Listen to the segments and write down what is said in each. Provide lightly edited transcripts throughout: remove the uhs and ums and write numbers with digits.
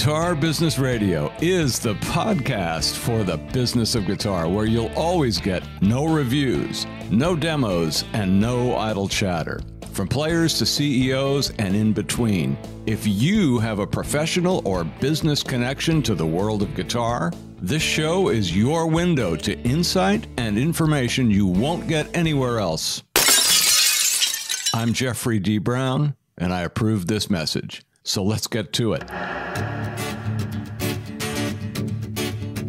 Guitar Business Radio is the podcast for the business of guitar, where you'll always get no reviews, no demos, and no idle chatter. From players to CEOs and in between. If you have a professional or business connection to the world of guitar, this show is your window to insight and information you won't get anywhere else. I'm Jeffrey D. Brown, and I approve this message. So let's get to it.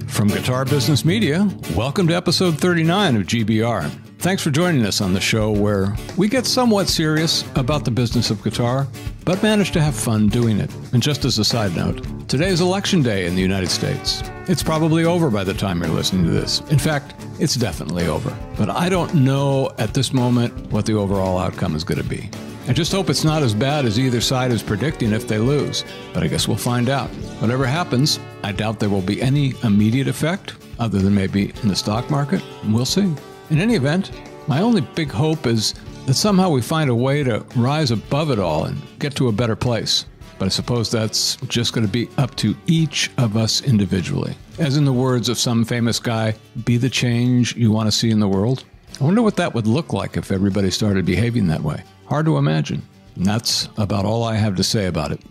From Guitar Business Media, welcome to episode 39 of GBR. Thanks for joining us on the show where we get somewhat serious about the business of guitar, but manage to have fun doing it. And just as a side note, today is Election Day in the United States. It's probably over by the time you're listening to this. In fact, it's definitely over. But I don't know at this moment what the overall outcome is going to be. I just hope it's not as bad as either side is predicting if they lose. But I guess we'll find out. Whatever happens, I doubt there will be any immediate effect, other than maybe in the stock market. We'll see. In any event, my only big hope is that somehow we find a way to rise above it all and get to a better place. But I suppose that's just going to be up to each of us individually. As in the words of some famous guy, be the change you want to see in the world. I wonder what that would look like if everybody started behaving that way. Hard to imagine. And that's about all I have to say about it.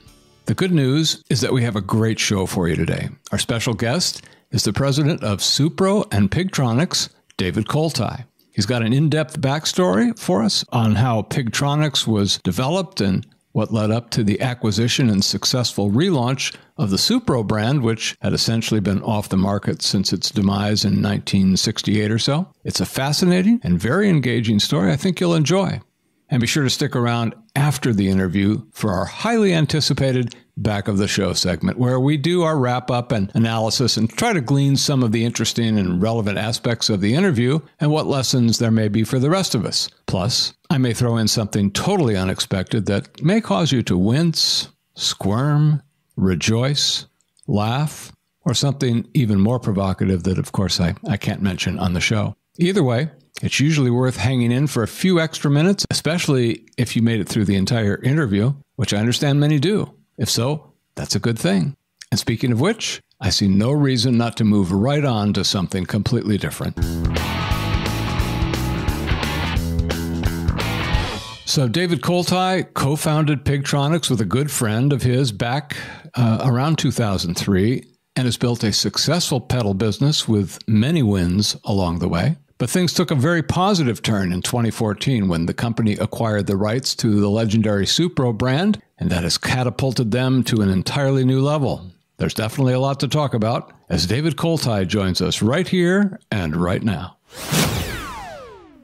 The good news is that we have a great show for you today. Our special guest is the president of Supro and Pigtronix, David Koltai. He's got an in-depth backstory for us on how Pigtronix was developed and what led up to the acquisition and successful relaunch of the Supro brand, which had essentially been off the market since its demise in 1968 or so. It's a fascinating and very engaging story I think you'll enjoy. And be sure to stick around after the interview for our highly anticipated Back of the Show segment, where we do our wrap-up and analysis and try to glean some of the interesting and relevant aspects of the interview and what lessons there may be for the rest of us. Plus, I may throw in something totally unexpected that may cause you to wince, squirm, rejoice, laugh, or something even more provocative that, of course, I can't mention on the show. Either way, it's usually worth hanging in for a few extra minutes, especially if you made it through the entire interview, which I understand many do. If so, that's a good thing. And speaking of which, I see no reason not to move right on to something completely different. So David Koltai co-founded Pigtronix with a good friend of his back around 2003 and has built a successful pedal business with many wins along the way. But things took a very positive turn in 2014 when the company acquired the rights to the legendary Supro brand, and that has catapulted them to an entirely new level. There's definitely a lot to talk about as David Koltai joins us right here and right now.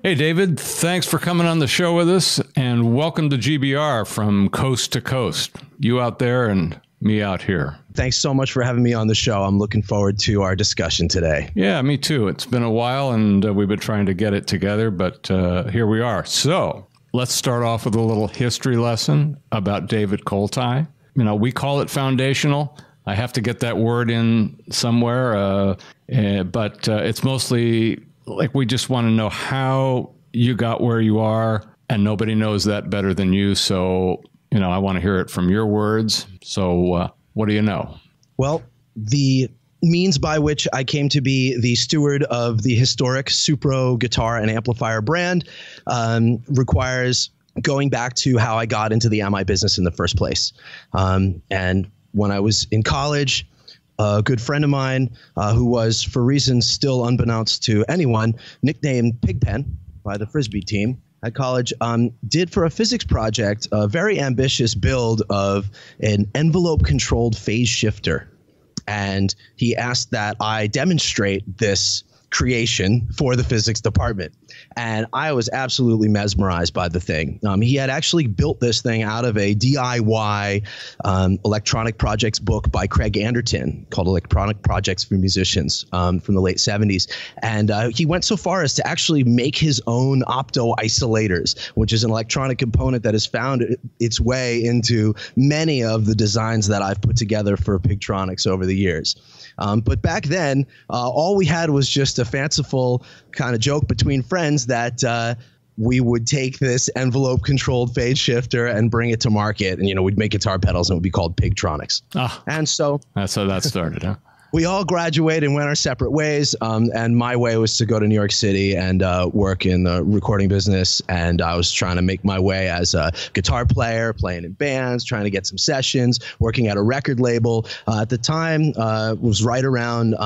Hey, David, thanks for coming on the show with us, and welcome to GBR from coast to coast. You out there and me out here. Thanks so much for having me on the show. I'm looking forward to our discussion today. Yeah, me too. It's been a while, and we've been trying to get it together, but here we are. So let's start off with a little history lesson about David Koltai. You know, we call it foundational. I have to get that word in somewhere, but it's mostly like we just want to know how you got where you are, and nobody knows that better than you. So, you know, I want to hear it from your words. So what do you know? Well, the means by which I came to be the steward of the historic Supro guitar and amplifier brand requires going back to how I got into the MI business in the first place. And when I was in college, a good friend of mine who was, for reasons still unbeknownst to anyone, nicknamed Pigpen by the Frisbee team at college, did for a physics project a very ambitious build of an envelope-controlled phase shifter. And he asked that I demonstrate this creation for the physics department. And I was absolutely mesmerized by the thing. He had actually built this thing out of a DIY electronic projects book by Craig Anderton called Electronic Projects for Musicians from the late 70s. And he went so far as to actually make his own opto isolators, which is an electronic component that has found its way into many of the designs that I've put together for Pigtronix over the years. But back then, all we had was just a fanciful kind of joke between friends that we would take this envelope controlled phase shifter and bring it to market. And, we'd make guitar pedals and it would be called Pigtronix. And so that's how that started, huh? We all graduated and went our separate ways. And my way was to go to New York City and work in the recording business. And I was trying to make my way as a guitar player, playing in bands, trying to get some sessions, working at a record label. At the time, it was right around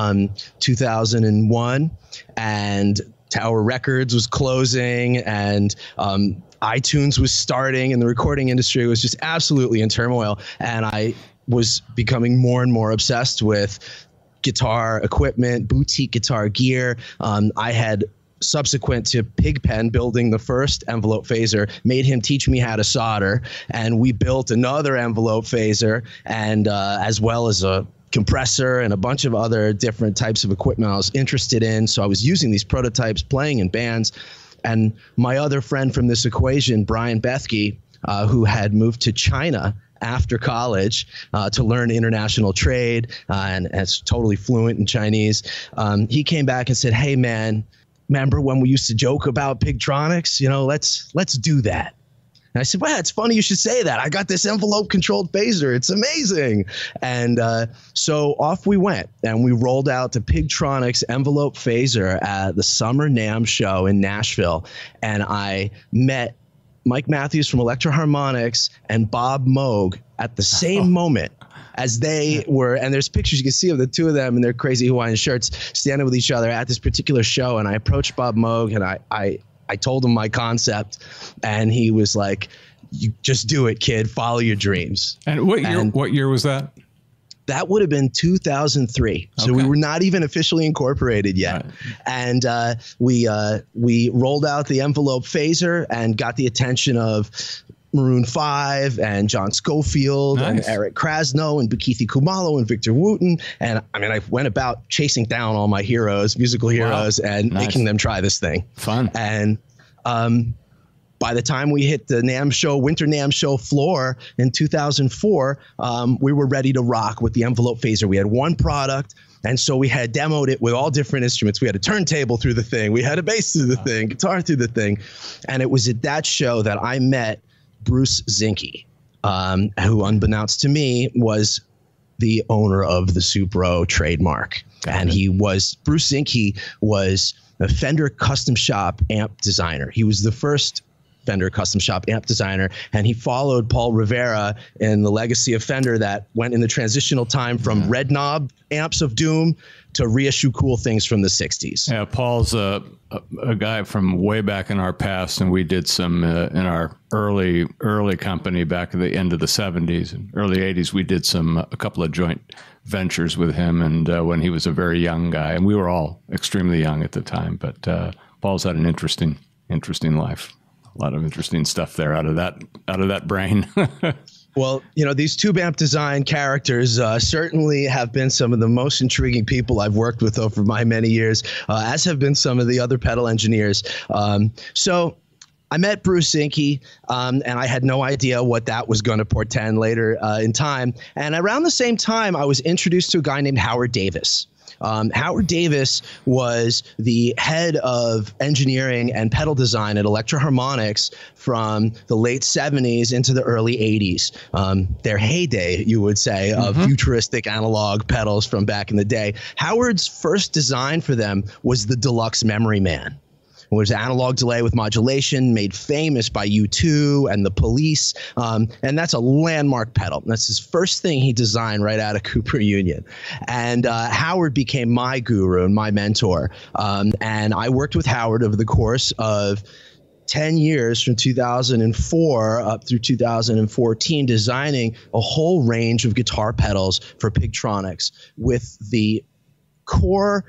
2001. And Tower Records was closing, and iTunes was starting, and the recording industry was just absolutely in turmoil. And I was becoming more and more obsessed with guitar equipment, boutique guitar gear. I had, subsequent to Pigpen building the first envelope phaser, made him teach me how to solder, and we built another envelope phaser, and as well as a compressor and a bunch of other different types of equipment I was interested in. So I was using these prototypes, playing in bands. And my other friend from this equation, Brian Bethke, who had moved to China after college to learn international trade and is totally fluent in Chinese, he came back and said, "Hey, man, remember when we used to joke about Pigtronix? Let's do that." And I said, "Well, it's funny you should say that. I got this envelope-controlled phaser. It's amazing." And so off we went, and we rolled out the Pigtronix envelope phaser at the Summer NAMM show in Nashville. And I met Mike Matthews from Electro Harmonix and Bob Moog at the same moment as they were. And there's pictures you can see of the two of them in their crazy Hawaiian shirts standing with each other at this particular show. And I approached Bob Moog, and I told him my concept, and he was like, "You just do it, kid. Follow your dreams." And what year was that? That would have been 2003. So Okay. we were not even officially incorporated yet. Right. And we rolled out the envelope phaser and got the attention of Maroon 5 and John Scofield and Eric Krasno and Bakithi Kumalo and Victor Wooten. And I mean, I went about chasing down all my heroes, musical heroes, and making them try this thing. Fun. And by the time we hit the NAMM show, Winter NAMM show floor in 2004, we were ready to rock with the envelope phaser. We had one product. And so we had demoed it with all different instruments. We had a turntable through the thing. We had a bass through the thing, guitar through the thing. And it was at that show that I met Bruce Zinke, who, unbeknownst to me, was the owner of the Supro trademark. And Bruce Zinke was a Fender custom shop amp designer. He was the first Fender custom shop amp designer, and he followed Paul Rivera in the legacy of Fender that went in the transitional time from red knob amps of doom to reissue cool things from the 60s. Yeah, Paul's a guy from way back in our past, and we did some in our early company back at the end of the 70s and early 80s. We did a couple of joint ventures with him, and when he was a very young guy, and we were all extremely young at the time. But Paul's had an interesting life. A lot of interesting stuff there out of that brain. Well, these tube amp design characters certainly have been some of the most intriguing people I've worked with over my many years, as have been some of the other pedal engineers. So I met Bruce Zinke, and I had no idea what that was going to portend later in time. And around the same time, I was introduced to a guy named Howard Davis. Howard Davis was the head of engineering and pedal design at Electro Harmonix from the late 70s into the early 80s. Their heyday, you would say, of futuristic analog pedals from back in the day. Howard's first design for them was the Deluxe Memory Man. It was analog delay with modulation, made famous by U2 and the Police. And that's a landmark pedal. That's his first thing he designed right out of Cooper Union. And Howard became my guru and my mentor. And I worked with Howard over the course of 10 years from 2004 up through 2014, designing a whole range of guitar pedals for Pigtronix with the core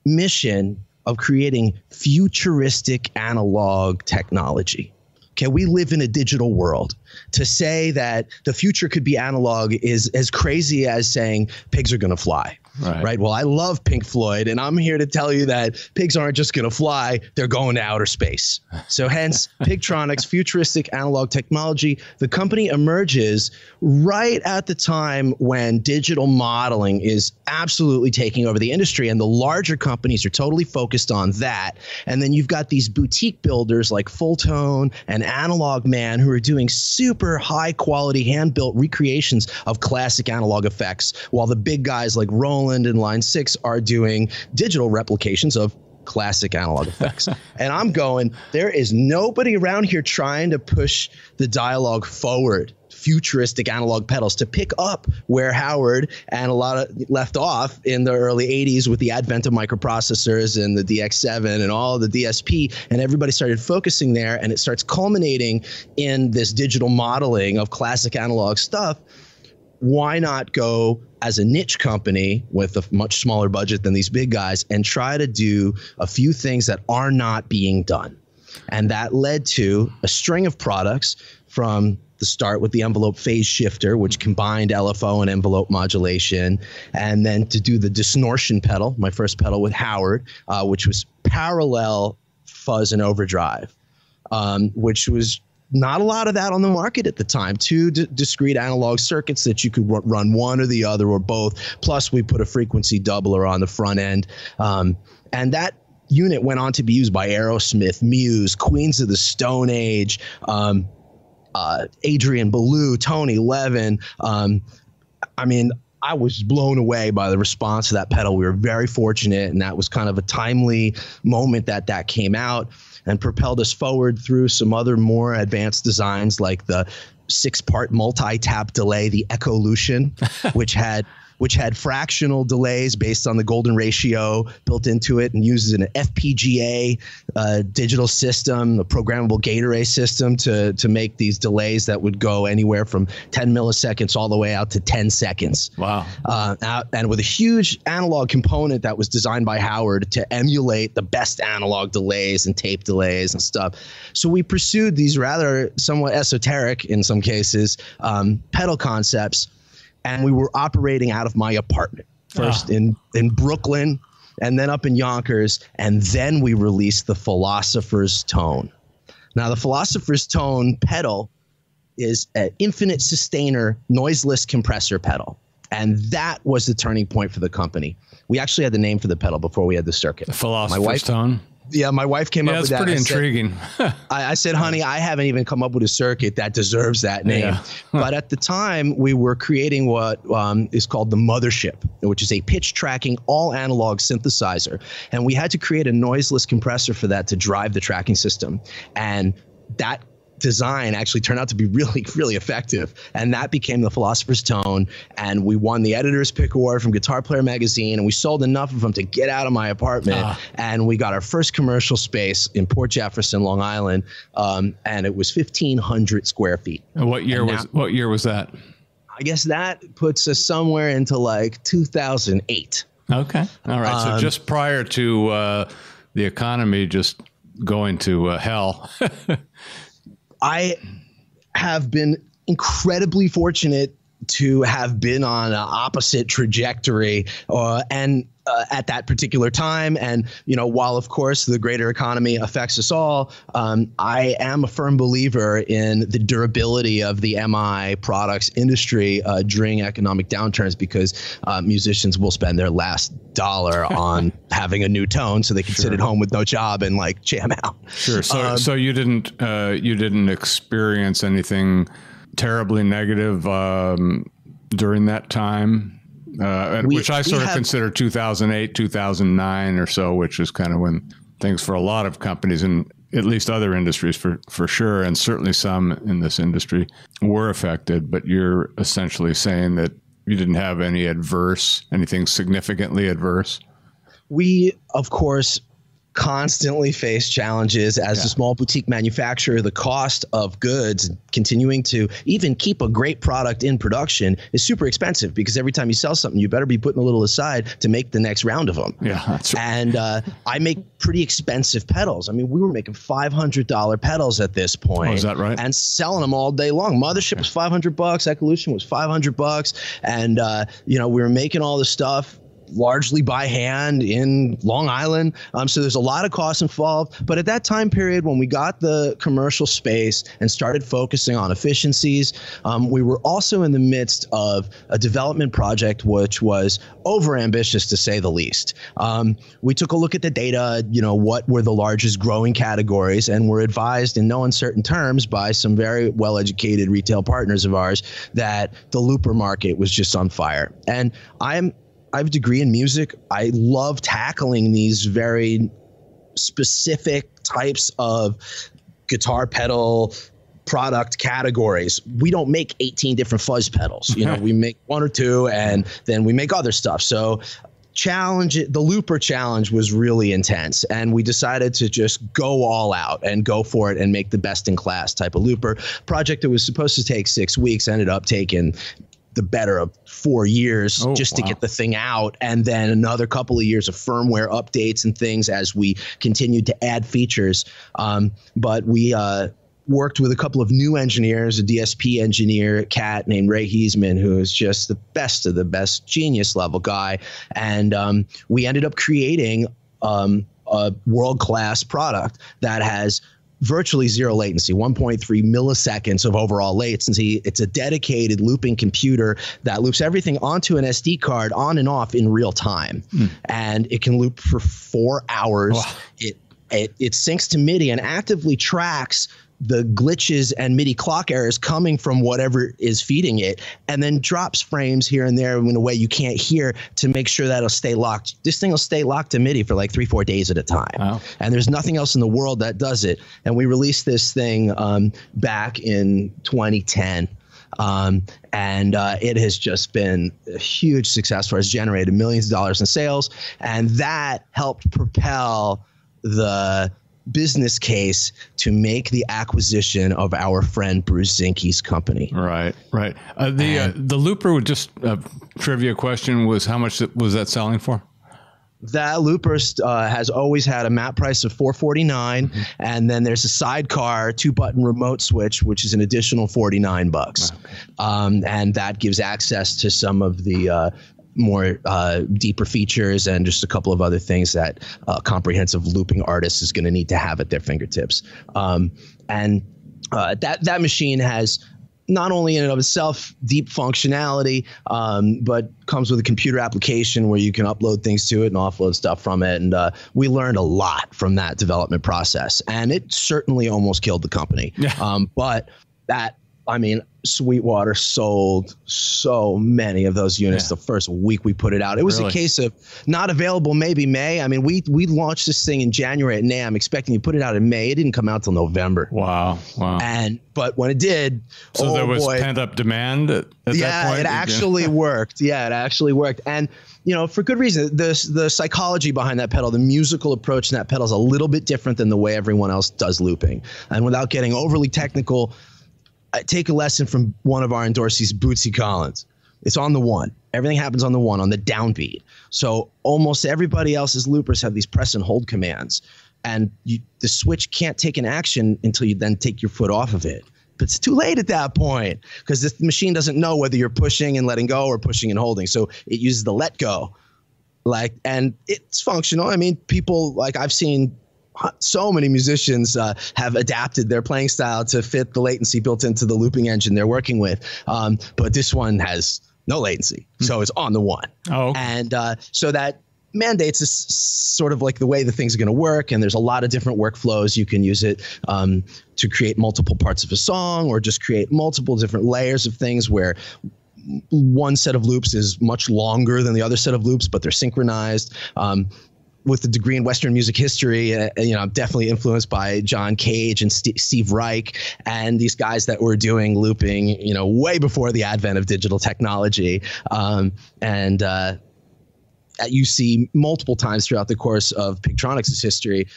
mission of creating futuristic analog technology. Okay, we live in a digital world. To say that the future could be analog is as crazy as saying pigs are going to fly. right? Well, I love Pink Floyd, and I'm here to tell you that pigs aren't just going to fly, they're going to outer space. So hence, Pigtronix, futuristic analog technology. The company emerges right at the time when digital modeling is absolutely taking over the industry, and the larger companies are totally focused on that. And then you've got these boutique builders like Fulltone and Analog Man who are doing super high quality hand-built recreations of classic analog effects, while the big guys like Roland and Line 6 are doing digital replications of classic analog effects. And I'm going, there is nobody around here trying to push the dialogue forward, futuristic analog pedals, to pick up where Howard and a lot of left off in the early 80s with the advent of microprocessors and the DX7 and all the DSP, and everybody started focusing there, and it starts culminating in this digital modeling of classic analog stuff. Why not go as a niche company with a much smaller budget than these big guys and try to do a few things that are not being done? And that led to a string of products, from the start with the envelope phase shifter, which combined LFO and envelope modulation, and then to do the distortion pedal, my first pedal with Howard, which was parallel fuzz and overdrive, which was not a lot of that on the market at the time. Two discrete analog circuits that you could run one or the other or both. Plus, we put a frequency doubler on the front end. And that unit went on to be used by Aerosmith, Muse, Queens of the Stone Age, Adrian Belew, Tony Levin. I mean, I was blown away by the response to that pedal. We were very fortunate, and that was kind of a timely moment that came out, and propelled us forward through some other more advanced designs like the 6-part multi-tap delay, the Echolution, which had fractional delays based on the golden ratio built into it, and uses an FPGA digital system, a programmable gate array system to make these delays that would go anywhere from 10 milliseconds all the way out to 10 seconds. Wow. And with a huge analog component that was designed by Howard to emulate the best analog delays and tape delays and stuff. So we pursued these rather somewhat esoteric, in some cases, pedal concepts. And we were operating out of my apartment, first in Brooklyn, and then up in Yonkers. And then we released the Philosopher's Tone. Now, the Philosopher's Tone pedal is an infinite sustainer, noiseless compressor pedal. And that was the turning point for the company. We actually had the name for the pedal before we had the circuit. The Philosopher's Tone? Yeah, my wife came up with that. That's pretty intriguing. I said, honey, I haven't even come up with a circuit that deserves that name. Yeah. But at the time, we were creating what is called the Mothership, which is a pitch tracking all analog synthesizer. And we had to create a noiseless compressor for that to drive the tracking system. And that design actually turned out to be really, really effective. And that became the Philosopher's Tone. And we won the editor's pick award from Guitar Player magazine. And we sold enough of them to get out of my apartment. And we got our first commercial space in Port Jefferson, Long Island. And it was 1,500 square feet. And what year was that? I guess that puts us somewhere into like 2008. Okay. All right. So just prior to the economy just going to hell. I have been incredibly fortunate to have been on an opposite trajectory and at that particular time. And, you know, while, of course, the greater economy affects us all, I am a firm believer in the durability of the MI products industry during economic downturns, because musicians will spend their last dollar on having a new tone so they can sit at home with no job and like jam out. Sure. So you didn't experience anything terribly negative during that time? Which I sort of consider 2008, 2009 or so, which is kind of when things for a lot of companies and at least other industries for sure, and certainly some in this industry, were affected. But you're essentially saying that you didn't have anything significantly adverse? We, of course, constantly face challenges as a small boutique manufacturer. The cost of goods, continuing to even keep a great product in production, is super expensive, because every time you sell something, you better be putting a little aside to make the next round of them. Yeah, that's right. And I make pretty expensive pedals. I mean, we were making $500 pedals at this point. Oh, is that right? And selling them all day long. Mothership was $500, Echolution was $500, and you know, we were making all the stuff largely by hand in Long Island. So there's a lot of costs involved. But at that time period, when we got the commercial space and started focusing on efficiencies, we were also in the midst of a development project which was overambitious, to say the least. We took a look at the data, what were the largest growing categories, and were advised in no uncertain terms by some very well-educated retail partners of ours that the looper market was just on fire. And I have a degree in music. I love tackling these very specific types of guitar pedal product categories. We don't make 18 different fuzz pedals. We make one or two, and then we make other stuff. So the looper challenge was really intense, and we decided to just go all out and go for it and make the best in class type of looper project that was supposed to take 6 weeks, ended up taking the better of 4 years to get the thing out, and then another couple of years of firmware updates and things as we continued to add features. But we worked with a couple of new engineers, a DSP engineer, cat named Ray Heisman, who is just the best of the best, genius level guy. And we ended up creating a world-class product that has virtually zero latency, 1.3 milliseconds of overall latency. It's a dedicated looping computer that loops everything onto an SD card on and off in real time. And it can loop for 4 hours. Wow. It syncs to MIDI and actively tracks the glitches and MIDI clock errors coming from whatever is feeding it, and then drops frames here and there in a way you can't hear to make sure that it'll stay locked. This thing will stay locked to MIDI for like 3-4 days at a time. Wow. And there's nothing else in the world that does it. And we released this thing back in 2010. And it has just been a huge success for us, generated millions of dollars in sales. And that helped propel the business case to make the acquisition of our friend Bruce Zinke's company. Right. The looper, just a trivia question, was how much was that selling for? That looper has always had a map price of $449, and then there's a sidecar 2-button remote switch, which is an additional $49. Okay. And that gives access to some of the more deeper features and just a couple of other things that a comprehensive looping artist is going to need to have at their fingertips. And that machine has not only in and of itself deep functionality, but comes with a computer application where you can upload things to it and offload stuff from it. And we learned a lot from that development process, and it certainly almost killed the company. Yeah. But Sweetwater sold so many of those units the first week we put it out. It was a case of not available maybe May. I mean, we launched this thing in January at NAMM, expecting to put it out in May. It didn't come out till November. Wow. But when it did, so there was pent up demand at that point? Yeah, it actually worked. Yeah, it actually worked. And for good reason. The psychology behind that pedal, the musical approach to that pedal is a little bit different than the way everyone else does looping. And without getting overly technical, I take a lesson from one of our endorsees, Bootsy Collins. It's on the one. Everything happens on the one, on the downbeat. So almost everybody else's loopers have these press and hold commands. And the switch can't take an action until you then take your foot off of it. But it's too late at that point because this machine doesn't know whether you're pushing and letting go or pushing and holding. So it uses the let go. And it's functional. I mean, people, I've seen so many musicians have adapted their playing style to fit the latency built into the looping engine they're working with. But this one has no latency, so it's on the one. Oh, okay. And so that mandates is sort of like the way the things are going to work. And there's a lot of different workflows. You can use it to create multiple parts of a song, or just create multiple different layers of things where one set of loops is much longer than the other set of loops, but they're synchronized. With a degree in Western music history, I'm definitely influenced by John Cage and Steve Reich and these guys that were doing looping, way before the advent of digital technology. You see multiple times throughout the course of Pigtronix's history,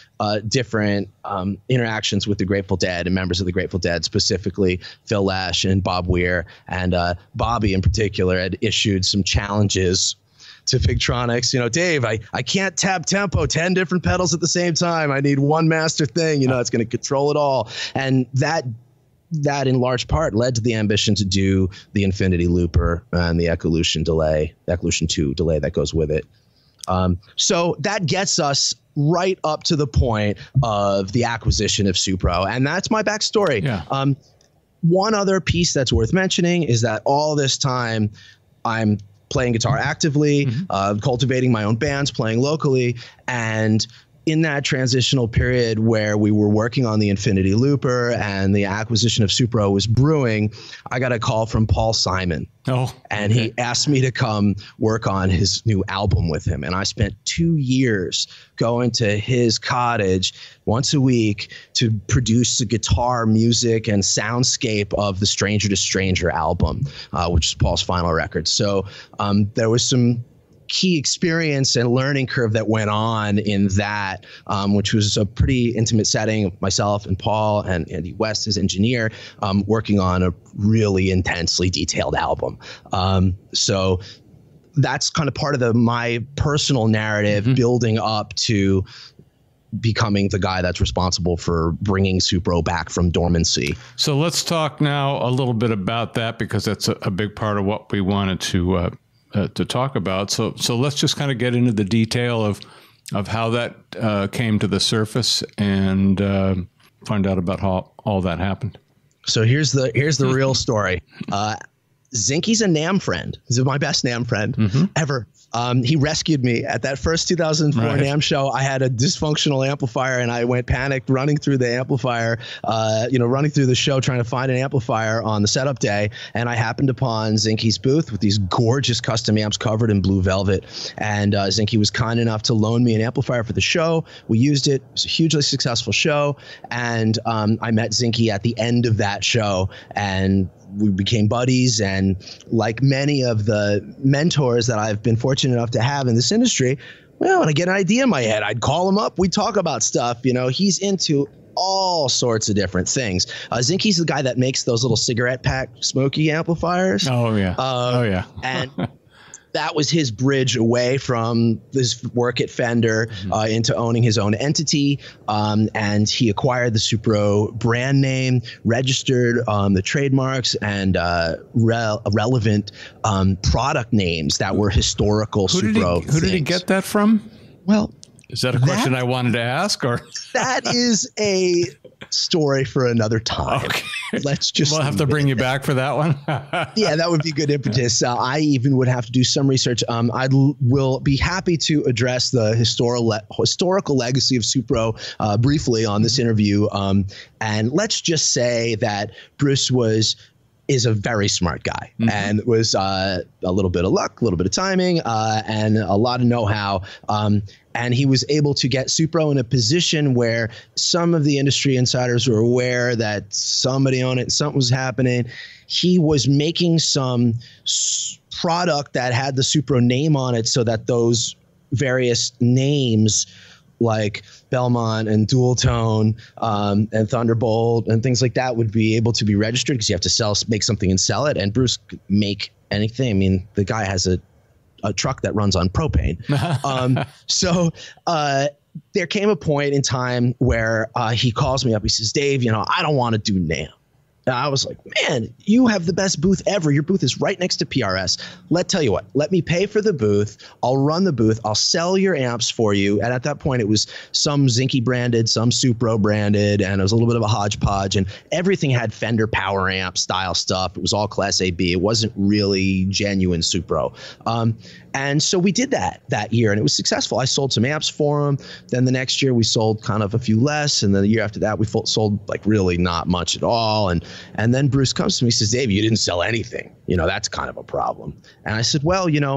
different interactions with the Grateful Dead and members of the Grateful Dead, specifically Phil Lesh and Bob Weir. And Bobby in particular had issued some challenges to Pigtronix. Dave, I can't tab tempo 10 different pedals at the same time. I need one master thing, it's going to control it all. And that in large part led to the ambition to do the Infinity Looper and the Echolution 2 delay that goes with it. So that gets us right up to the point of the acquisition of Supro. And that's my backstory. Yeah. One other piece that's worth mentioning is that all this time I'm playing guitar actively, cultivating my own bands, playing locally. And in that transitional period where we were working on the Infinity Looper and the acquisition of Supro was brewing, I got a call from Paul Simon. And he asked me to come work on his new album with him. And I spent 2 years going to his cottage once a week to produce the guitar, music, and soundscape of the Stranger to Stranger album, which is Paul's final record. So there was some key experience and learning curve that went on in that, which was a pretty intimate setting of myself and Paul and Andy West, his engineer, working on a really intensely detailed album. So that's kind of part of my personal narrative building up to becoming the guy that's responsible for bringing Supro back from dormancy. So let's talk now a little bit about that, because that's a big part of what we wanted to talk about. So let's just kind of get into the detail of how that came to the surface and find out about how all that happened. So here's the real story. Zinky's a NAMM friend. He's my best NAMM friend ever. He rescued me at that first 2004 NAMM show. I had a dysfunctional amplifier and I went panicked running through the amplifier, running through the show trying to find an amplifier on the setup day. And I happened upon Zinky's booth with these gorgeous custom amps covered in blue velvet. And Zinky was kind enough to loan me an amplifier for the show. We used it. It was a hugely successful show. And I met Zinky at the end of that show, and we became buddies. And like many of the mentors that I've been fortunate enough to have in this industry, well, when I get an idea in my head, I'd call him up. We'd talk about stuff. He's into all sorts of different things. Zinky's the guy that makes those little cigarette pack smoky amplifiers. Oh, yeah. And that was his bridge away from this work at Fender into owning his own entity. And he acquired the Supro brand name, registered the trademarks and relevant product names that were historical Supro things. Who did he get that from? Well, is that a question I wanted to ask, or that is a story for another time? Okay. We'll have to bring you back for that one. Yeah, that would be good impetus. I even would have to do some research. I will be happy to address the historical legacy of Supro briefly on this interview. And let's just say that Bruce is a very smart guy and was a little bit of luck, a little bit of timing, and a lot of know-how. And he was able to get Supro in a position where some of the industry insiders were aware that somebody on it, something was happening. He was making some product that had the Supro name on it so that those various names like Belmont and Dual Tone and Thunderbolt and things like that would be able to be registered, because you have to make something and sell it. And Bruce could make anything. I mean, the guy has a truck that runs on propane. So there came a point in time where he calls me up. He says, Dave, I don't want to do NAMM. And I was like, man, you have the best booth ever. Your booth is right next to PRS. Tell you what, let me pay for the booth. I'll run the booth. I'll sell your amps for you. And at that point, it was some Zinky branded, some Supro branded, and it was a little bit of a hodgepodge. And everything had Fender power amp style stuff. It was all Class AB. It wasn't really genuine Supro. And so we did that year, and it was successful. I sold some amps for him. Then the next year we sold kind of a few less. And then the year after that, we sold like really not much at all. And then Bruce comes to me and says, Dave, you didn't sell anything. That's kind of a problem. And I said, well, nobody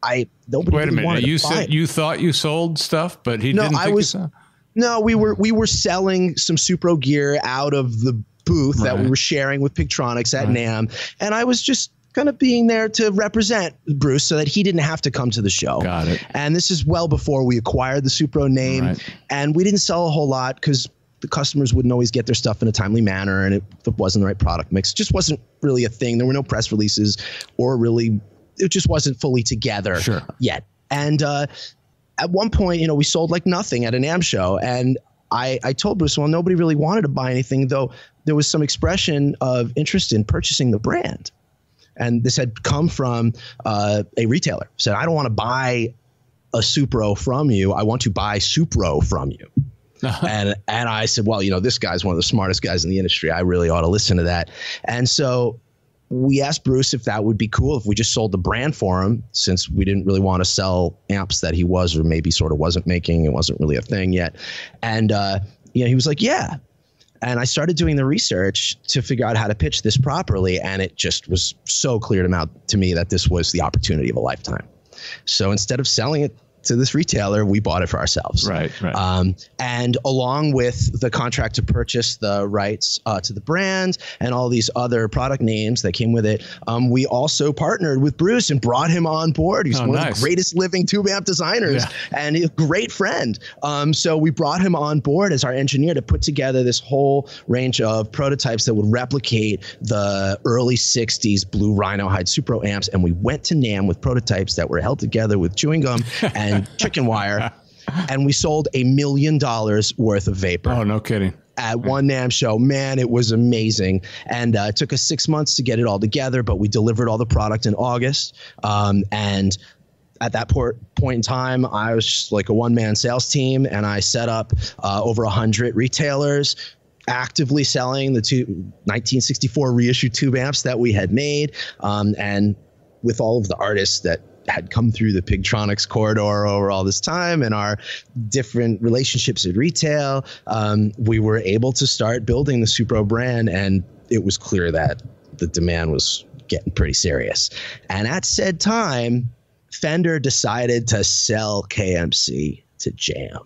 Wait really a minute. wanted You to buy said it. you thought you sold stuff, but he didn't think you sold? No, we were selling some Supro gear out of the booth that we were sharing with Pigtronix at NAMM. And I was just kind of being there to represent Bruce so that he didn't have to come to the show. Got it. And this is well before we acquired the Supro name. Right. And we didn't sell a whole lot because the customers wouldn't always get their stuff in a timely manner, and it wasn't the right product mix. It just wasn't really a thing. There were no press releases, or really, it just wasn't fully together yet. And at one point, we sold like nothing at an NAMM show. And I told Bruce, well, nobody really wanted to buy anything, though there was some expression of interest in purchasing the brand. And this had come from a retailer. Said, I don't want to buy a Supro from you. I want to buy Supro from you. And I said, well, this guy's one of the smartest guys in the industry. I really ought to listen to that. And so we asked Bruce if that would be cool if we just sold the brand for him, since we didn't really want to sell amps that he was or maybe sort of wasn't making. It wasn't really a thing yet. And he was like, yeah. And I started doing the research to figure out how to pitch this properly. And it just was so clear to me that this was the opportunity of a lifetime. So instead of selling it to this retailer, we bought it for ourselves. Right. And along with the contract to purchase the rights to the brand and all these other product names that came with it, we also partnered with Bruce and brought him on board. He's one of the greatest living tube amp designers and a great friend. So we brought him on board as our engineer to put together this whole range of prototypes that would replicate the early 60s blue rhino hide Supro amps. And we went to NAMM with prototypes that were held together with chewing gum and chicken wire, and we sold $1 million worth of vapor. Oh, no kidding. At one NAMM show. Man, it was amazing. And it took us 6 months to get it all together, but we delivered all the product in August. And at that point in time, I was just like a one-man sales team, and I set up over 100 retailers actively selling the 1964 reissued tube amps that we had made. And with all of the artists that had come through the Pigtronix corridor over all this time and our different relationships at retail, we were able to start building the Supro brand, and it was clear that the demand was getting pretty serious. And at said time, Fender decided to sell KMC to Jam.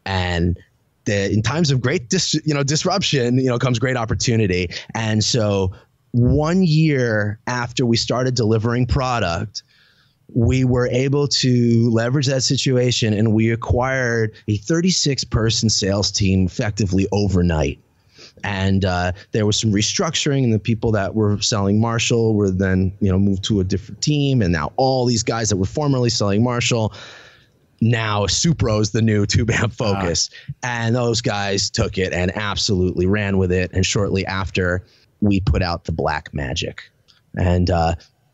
And in times of great disruption, comes great opportunity. And so 1 year after we started delivering product, we were able to leverage that situation, and we acquired a 36-person sales team effectively overnight. And there was some restructuring, and the people that were selling Marshall were then moved to a different team. And now all these guys that were formerly selling Marshall, now Supro is the new tube amp focus. And those guys took it and absolutely ran with it. And shortly after, we put out the Black Magic. And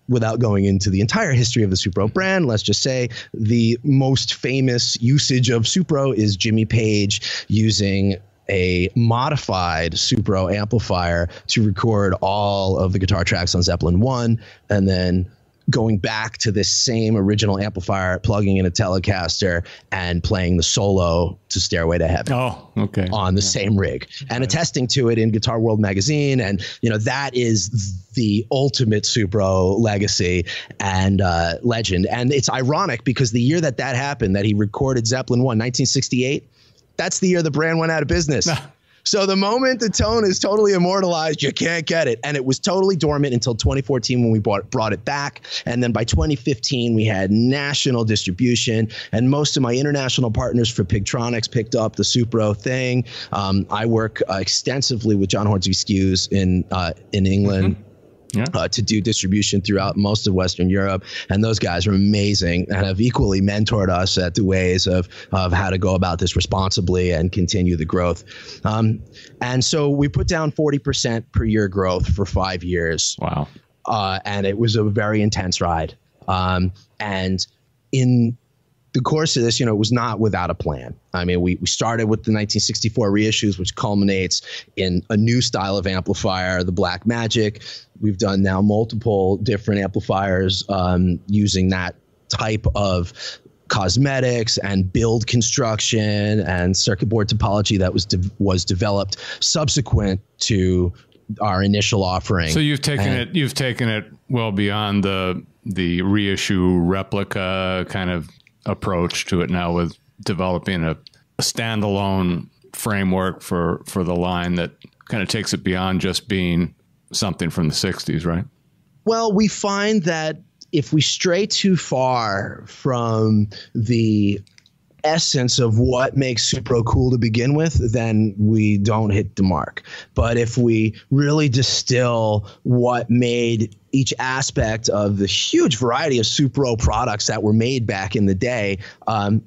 without going into the entire history of the Supro brand, let's just say the most famous usage of Supro is Jimmy Page using a modified Supro amplifier to record all of the guitar tracks on Zeppelin 1, and then going back to this same original amplifier, plugging in a Telecaster and playing the solo to Stairway to Heaven. Oh, okay. On the same rig, and attesting to it in Guitar World magazine. And, that is the ultimate Supro legacy and legend. And it's ironic because the year that happened, that he recorded Zeppelin 1, 1968, that's the year the brand went out of business. So the moment the tone is totally immortalized, you can't get it. And it was totally dormant until 2014 when we brought it back. And then by 2015, we had national distribution. And most of my international partners for Pigtronix picked up the Supro thing. I work extensively with John Hornsby SKUs in England. Mm-hmm. To do distribution throughout most of Western Europe. And those guys are amazing and have equally mentored us at the ways of how to go about this responsibly and continue the growth. And so we put down 40% per year growth for 5 years. Wow. And it was a very intense ride. And in the course of this, it was not without a plan. I mean, we started with the 1964 reissues, which culminates in a new style of amplifier, the Black Magic. We've done now multiple different amplifiers using that type of cosmetics and build construction and circuit board topology that was developed subsequent to our initial offering. So you've taken it well beyond the reissue replica kind of approach to it now, with developing a standalone framework for the line that kind of takes it beyond just being something from the 60s, right? Well, we find that if we stray too far from the essence of what makes Supro cool to begin with, then we don't hit the mark. But if we really distill what made each aspect of the huge variety of Supro products that were made back in the day,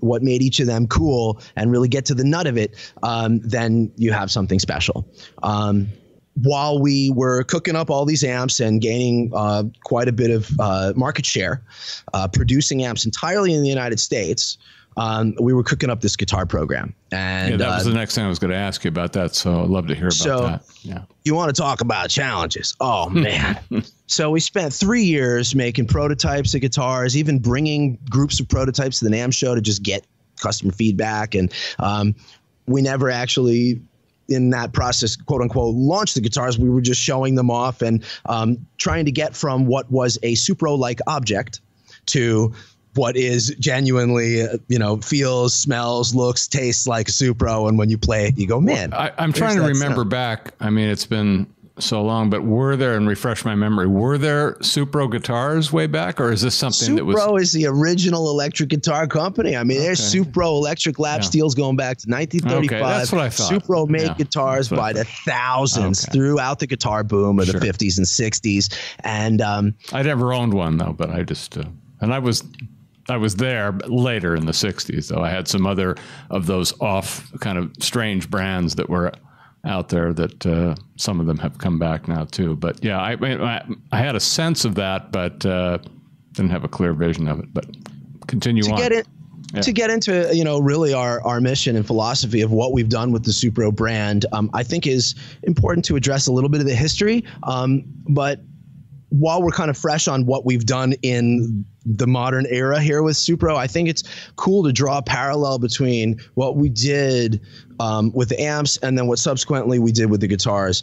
what made each of them cool, and really get to the nut of it, then you have something special. while we were cooking up all these amps and gaining quite a bit of market share, producing amps entirely in the United States, we were cooking up this guitar program. And that was the next thing I was going to ask you about that. So I'd love to hear about that. Yeah. You want to talk about challenges? Oh, man. So we spent 3 years making prototypes of guitars, even bringing groups of prototypes to the NAMM show to just get customer feedback. And we never actually, in that process, quote unquote, launched the guitars. We were just showing them off and trying to get from what was a Supro-like object to what is genuinely, feels, smells, looks, tastes like a Supro. And when you play it, you go, man. Well, I'm trying to remember back. I mean, it's been so long, but were there, and refresh my memory, were there Supro guitars way back, or is this something that was? Supro is the original electric guitar company. I mean, there's Supro electric lap steels going back to 1935. Okay, that's what I thought. Supro made guitars by the thousands throughout the guitar boom of the 50s and 60s. And I never owned one though, but I just and I was there later in the 60s, though. I had some other of those off kind of strange brands that were out there that some of them have come back now too. But yeah, I had a sense of that, but didn't have a clear vision of it. But continue on. To get into, really our mission and philosophy of what we've done with the Supro brand, I think is important to address a little bit of the history. But while we're kind of fresh on what we've done in the modern era here with Supro, I think it's cool to draw a parallel between what we did with the amps and then what subsequently we did with the guitars.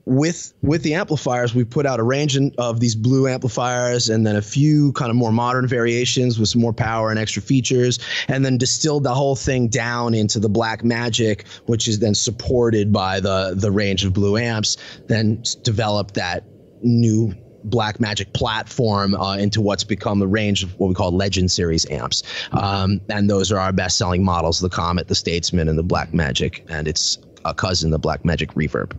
With the amplifiers, we put out a range of these blue amplifiers and then a few kind of more modern variations with some more power and extra features, and then distilled the whole thing down into the Black Magic, which is then supported by the range of blue amps, then developed that new Black Magic platform into what's become the range of what we call Legend Series amps. And those are our best-selling models, the Comet, the Statesman, and the Black Magic, and its cousin, the Black Magic Reverb.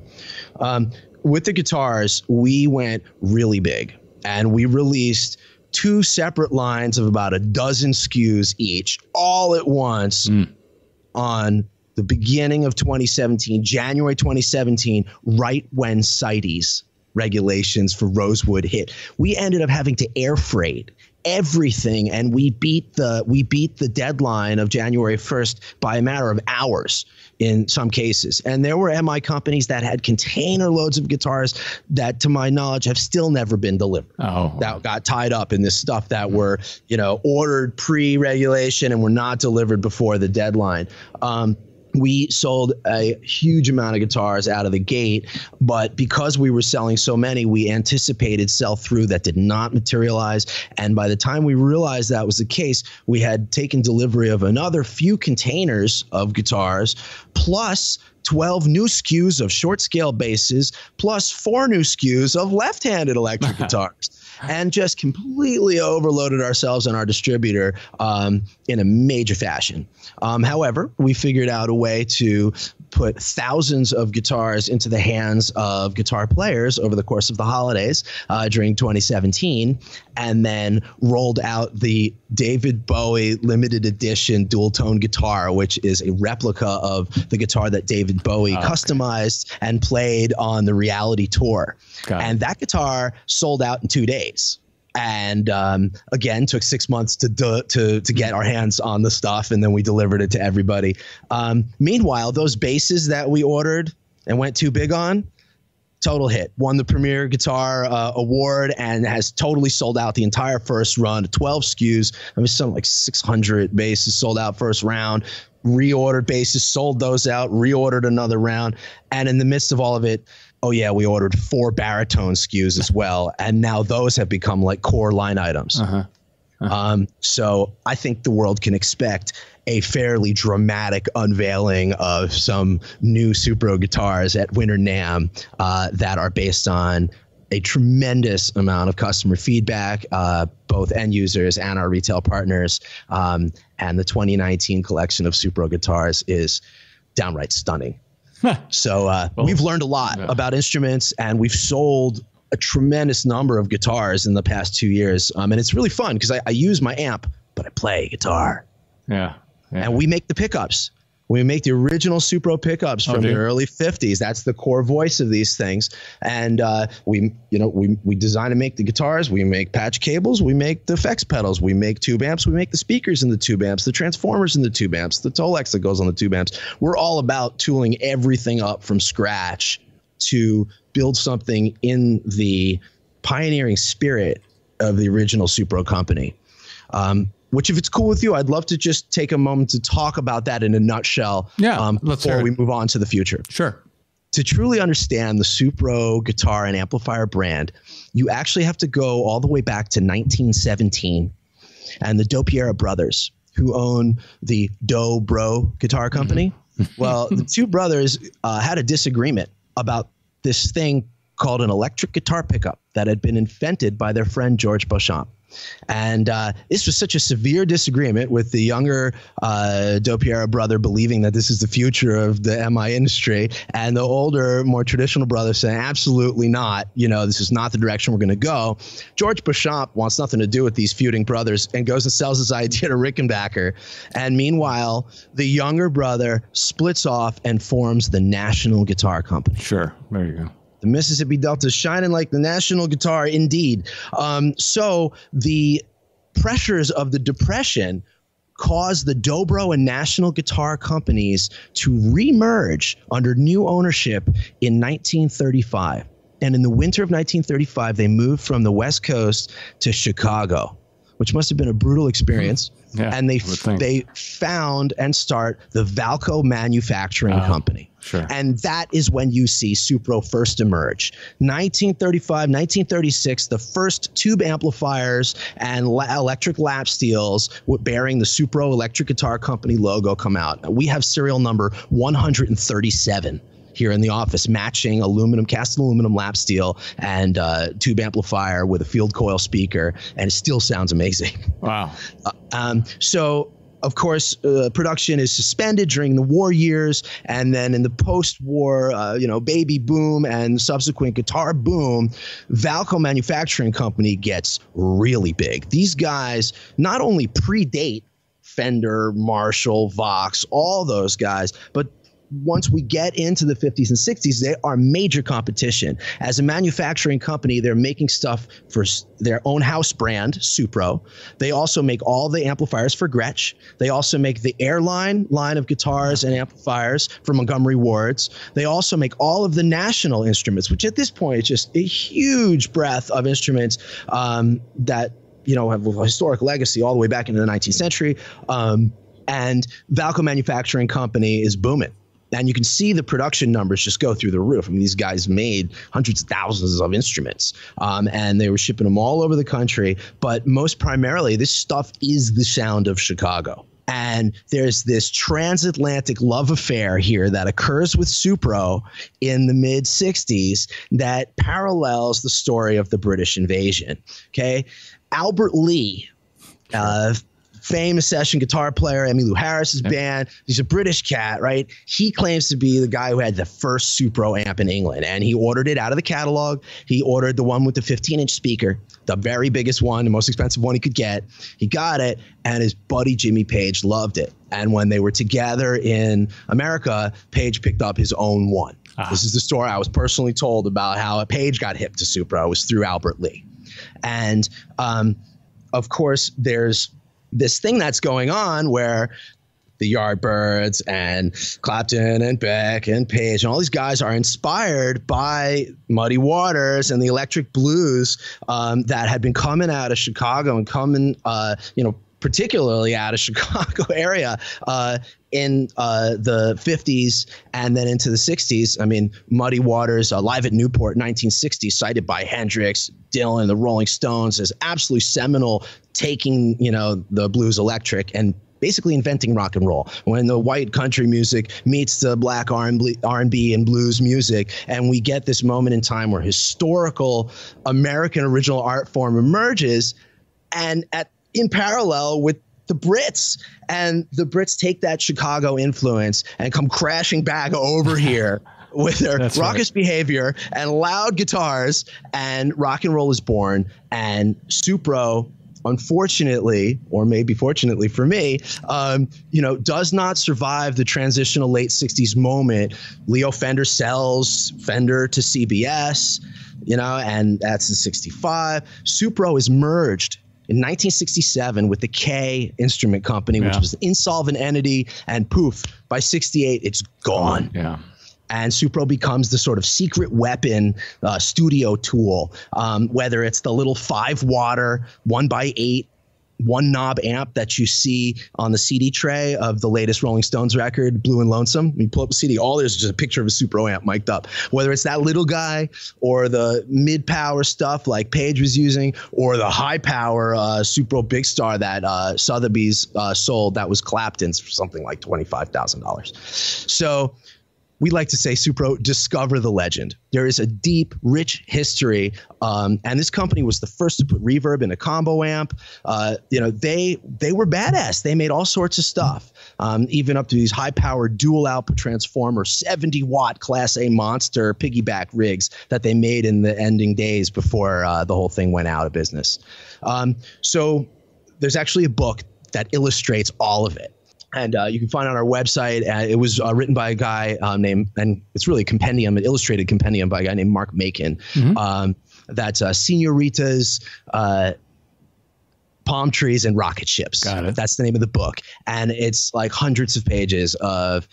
With the guitars, we went really big, and we released 2 separate lines of about a dozen SKUs each, all at once on the beginning of 2017, January 2017, right when CITES regulations for rosewood hit. We ended up having to air freight everything, and we beat the deadline of January 1st by a matter of hours in some cases. And there were MI companies that had container loads of guitars that, to my knowledge, have still never been delivered. That got tied up in this stuff that were, ordered pre-regulation and were not delivered before the deadline. We sold a huge amount of guitars out of the gate, but because we were selling so many, we anticipated sell-through that did not materialize. And by the time we realized that was the case, we had taken delivery of another few containers of guitars, plus 12 new SKUs of short-scale basses, plus 4 new SKUs of left-handed electric guitars. And just completely overloaded ourselves and our distributor in a major fashion. However, we figured out a way to put thousands of guitars into the hands of guitar players over the course of the holidays during 2017, and then rolled out the David Bowie limited edition dual tone guitar, which is a replica of the guitar that David Bowie customized and played on the Reality Tour. And that guitar sold out in 2 days. And again, took 6 months to get our hands on the stuff, and then we delivered it to everybody. Meanwhile, those basses that we ordered and went too big on, total hit. Won the Premier Guitar Award and has totally sold out the entire first run. 12 SKUs. I mean, something like 600 basses sold out first round. Reordered basses, sold those out, reordered another round. And in the midst of all of it, oh yeah, we ordered 4 baritone SKUs as well, and now those have become like core line items. So I think the world can expect a fairly dramatic unveiling of some new Supro guitars at Winter NAMM that are based on a tremendous amount of customer feedback, both end users and our retail partners. And the 2019 collection of Supro guitars is downright stunning. So we've learned a lot about instruments, and we've sold a tremendous number of guitars in the past 2 years. And it's really fun because I use my amp, but I play guitar. And we make the pickups. We make the original Supro pickups from the early 50s. That's the core voice of these things. And we design and make the guitars. We make patch cables. We make the effects pedals. We make tube amps. We make the speakers in the tube amps, the transformers in the tube amps, the Tolex that goes on the tube amps. We're all about tooling everything up from scratch to build something in the pioneering spirit of the original Supro company. Which, if it's cool with you, I'd love to just take a moment to talk about that in a nutshell. Before we move on to the future. Sure. To truly understand the Supro guitar and amplifier brand, you actually have to go all the way back to 1917 and the Dopiera brothers, who own the Dobro Guitar Company. Well, the two brothers had a disagreement about this thing called an electric guitar pickup that had been invented by their friend George Beauchamp. And this was such a severe disagreement, with the younger Dopiera brother believing that this is the future of the MI industry, and the older, more traditional brother saying, absolutely not. This is not the direction we're going to go. George Beauchamp wants nothing to do with these feuding brothers and goes and sells his idea to Rickenbacker. And meanwhile, the younger brother splits off and forms the National Guitar Company. Sure. There you go. The Mississippi Delta shining like the national guitar, indeed. So the pressures of the Depression caused the Dobro and National Guitar Companies to remerge under new ownership in 1935. And in the winter of 1935, they moved from the West Coast to Chicago, which must have been a brutal experience. Yeah, and they found and start the Valco Manufacturing Company. Sure. And that is when you see Supro first emerge. 1935, 1936, the first tube amplifiers and electric lap steels bearing the Supro Electric Guitar Company logo come out. We have serial number 137 here in the office, matching cast aluminum lap steel and tube amplifier with a field coil speaker, and it still sounds amazing. Wow. So, of course, production is suspended during the war years, and then in the post-war, baby boom and subsequent guitar boom, Valco Manufacturing Company gets really big. These guys not only predate Fender, Marshall, Vox, all those guys, but once we get into the 50s and 60s, they are major competition. As a manufacturing company, they're making stuff for their own house brand, Supro. They also make all the amplifiers for Gretsch. They also make the Airline line of guitars and amplifiers for Montgomery Wards. They also make all of the National instruments, which at this point is just a huge breadth of instruments that have a historic legacy all the way back into the 19th century. And Valco Manufacturing Company is booming. And you can see the production numbers just go through the roof. I mean, these guys made hundreds of thousands of instruments, and they were shipping them all over the country. But most primarily, this stuff is the sound of Chicago. And there's this transatlantic love affair here that occurs with Supro in the mid-'60s that parallels the story of the British invasion. Okay, Albert Lee, famous session guitar player, Emmylou Harris's band. He's a British cat, right? He claims to be the guy who had the first Supro amp in England, and he ordered it out of the catalog. He ordered the one with the 15-inch speaker, the very biggest one, the most expensive one he could get. He got it, and his buddy Jimmy Page loved it. And when they were together in America, Page picked up his own one. This is the story I was personally told about how Page got hip to Supro. It was through Albert Lee. And, of course, there's this thing that's going on where the Yardbirds and Clapton and Beck and Page and all these guys are inspired by Muddy Waters and the electric blues that had been coming out of Chicago and coming, particularly out of Chicago area in the 50s and then into the 60s. I mean, Muddy Waters, Live at Newport, 1960, cited by Hendrix, Dylan, the Rolling Stones as absolutely seminal, taking, the blues electric and basically inventing rock and roll. When the white country music meets the black R&B and blues music, and we get this moment in time where historical American original art form emerges, and in parallel with the Brits, and the Brits take that Chicago influence and come crashing back over here with their raucous behavior and loud guitars, and rock and roll is born, and Supro unfortunately, or maybe fortunately for me, does not survive the transitional late 60s moment. Leo Fender sells Fender to CBS, and that's in 65. Supro is merged in 1967 with the K Instrument Company, which was an insolvent entity, and poof, by 68, it's gone. Yeah. And Supro becomes the sort of secret weapon studio tool, whether it's the little 5-watt, 1x8, one knob amp that you see on the CD tray of the latest Rolling Stones record, Blue and Lonesome. You pull up the CD, all there's just a picture of a Supro amp mic'd up. Whether it's that little guy or the mid-power stuff like Page was using, or the high-power Supro Big Star that Sotheby's sold that was Clapton's for something like $25,000. So we like to say, Supro, discover the legend. There is a deep, rich history, and this company was the first to put reverb in a combo amp. They were badass. They made all sorts of stuff, even up to these high-powered dual output transformer, 70-watt Class A monster piggyback rigs that they made in the ending days before the whole thing went out of business. So there's actually a book that illustrates all of it. And you can find it on our website. It was written by a guy named, and it's really a compendium, an illustrated compendium by a guy named Mark Macon. That's Señoritas, Palm Trees, and Rocket Ships. Got it. That's the name of the book. And it's like hundreds of pages of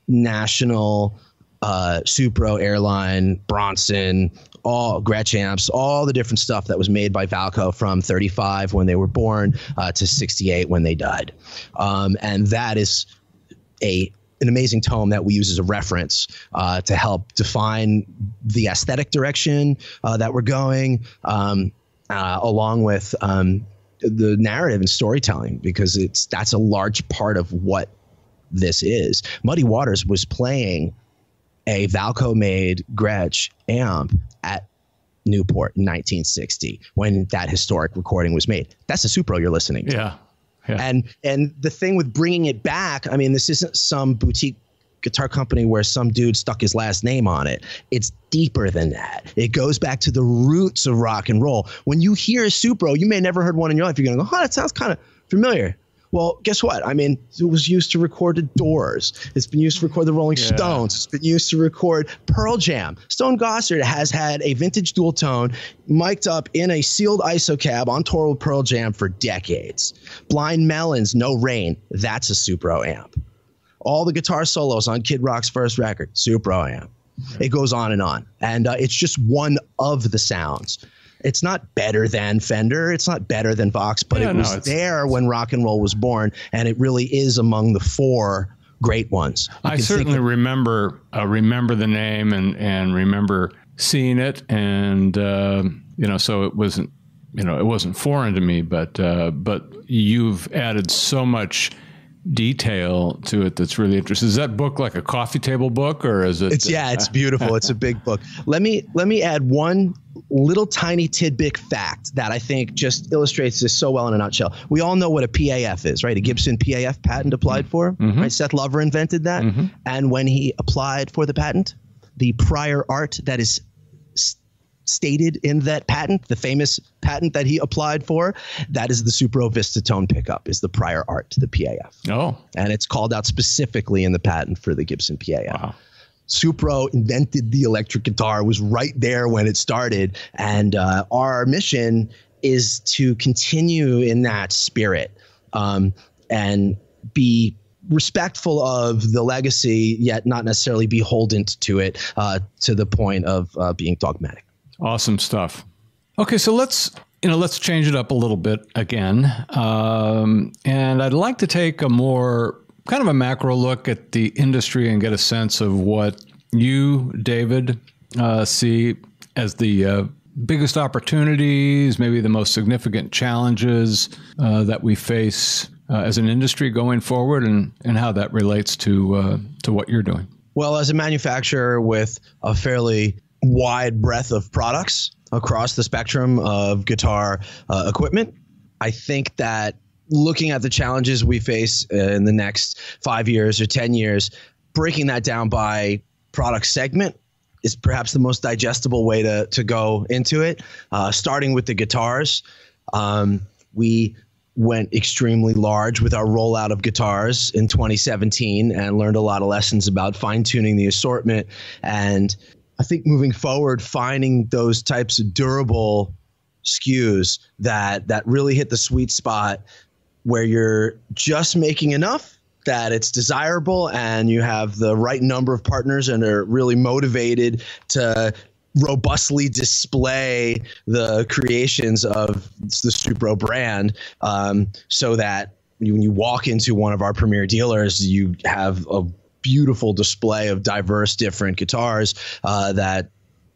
national, Supro, Airline, Bronson, all Gretsch amps, all the different stuff that was made by Valco from 35 when they were born to 68 when they died. And that is an amazing tome that we use as a reference to help define the aesthetic direction that we're going, along with the narrative and storytelling, because that's a large part of what this is. Muddy Waters was playing a Valco-made Gretsch amp at Newport in 1960 when that historic recording was made. That's a Supro you're listening to. Yeah. And the thing with bringing it back, I mean, this isn't some boutique guitar company where some dude stuck his last name on it. It's deeper than that. It goes back to the roots of rock and roll. When you hear a Supro, you may have never heard one in your life. You're going to go, that sounds kind of familiar. Well, guess what? I mean, it was used to record the Doors. It's been used to record the Rolling Stones. It's been used to record Pearl Jam. Stone Gossard has had a vintage dual tone mic'd up in a sealed ISO cab on tour with Pearl Jam for decades. Blind Melon's No Rain, that's a Supro amp. All the guitar solos on Kid Rock's first record, Supro amp. It goes on. And it's just one of the sounds. It's not better than Fender. It's not better than Vox, but it was there when rock and roll was born, and it really is among the 4 great ones. I certainly remember the name and remember seeing it, and so it wasn't foreign to me, but you've added so much detail to it that's really interesting. Is that book like a coffee table book, or is it? It's beautiful. It's a big book. Let me add one little tiny tidbit fact that I think just illustrates this so well in a nutshell. We all know what a PAF is, right? A Gibson PAF patent applied for, right? Seth Lover invented that. And when he applied for the patent, the prior art that is stated in that patent, the famous patent that he applied for, that is the Supro Vista tone pickup, is the prior art to the PAF. Oh. And it's called out specifically in the patent for the Gibson PAF. Wow. Supro invented the electric guitar, was right there when it started. And our mission is to continue in that spirit and be respectful of the legacy, yet not necessarily beholden to it to the point of being dogmatic. Awesome stuff. Okay, so let's change it up a little bit again. And I'd like to take a more kind of a macro look at the industry and get a sense of what you, David, see as the biggest opportunities, maybe the most significant challenges that we face as an industry going forward, and how that relates to what you're doing. Well, as a manufacturer with a fairly wide breadth of products across the spectrum of guitar equipment, I think that looking at the challenges we face in the next 5 years or 10 years, breaking that down by product segment is perhaps the most digestible way to go into it, starting with the guitars. we went extremely large with our rollout of guitars in 2017 and learned a lot of lessons about fine-tuning the assortment. And I think moving forward, finding those types of durable SKUs that really hit the sweet spot where you're just making enough that it's desirable and you have the right number of partners and are really motivated to robustly display the creations of the Supro brand, so that when you walk into one of our premier dealers, you have a beautiful display of diverse different guitars that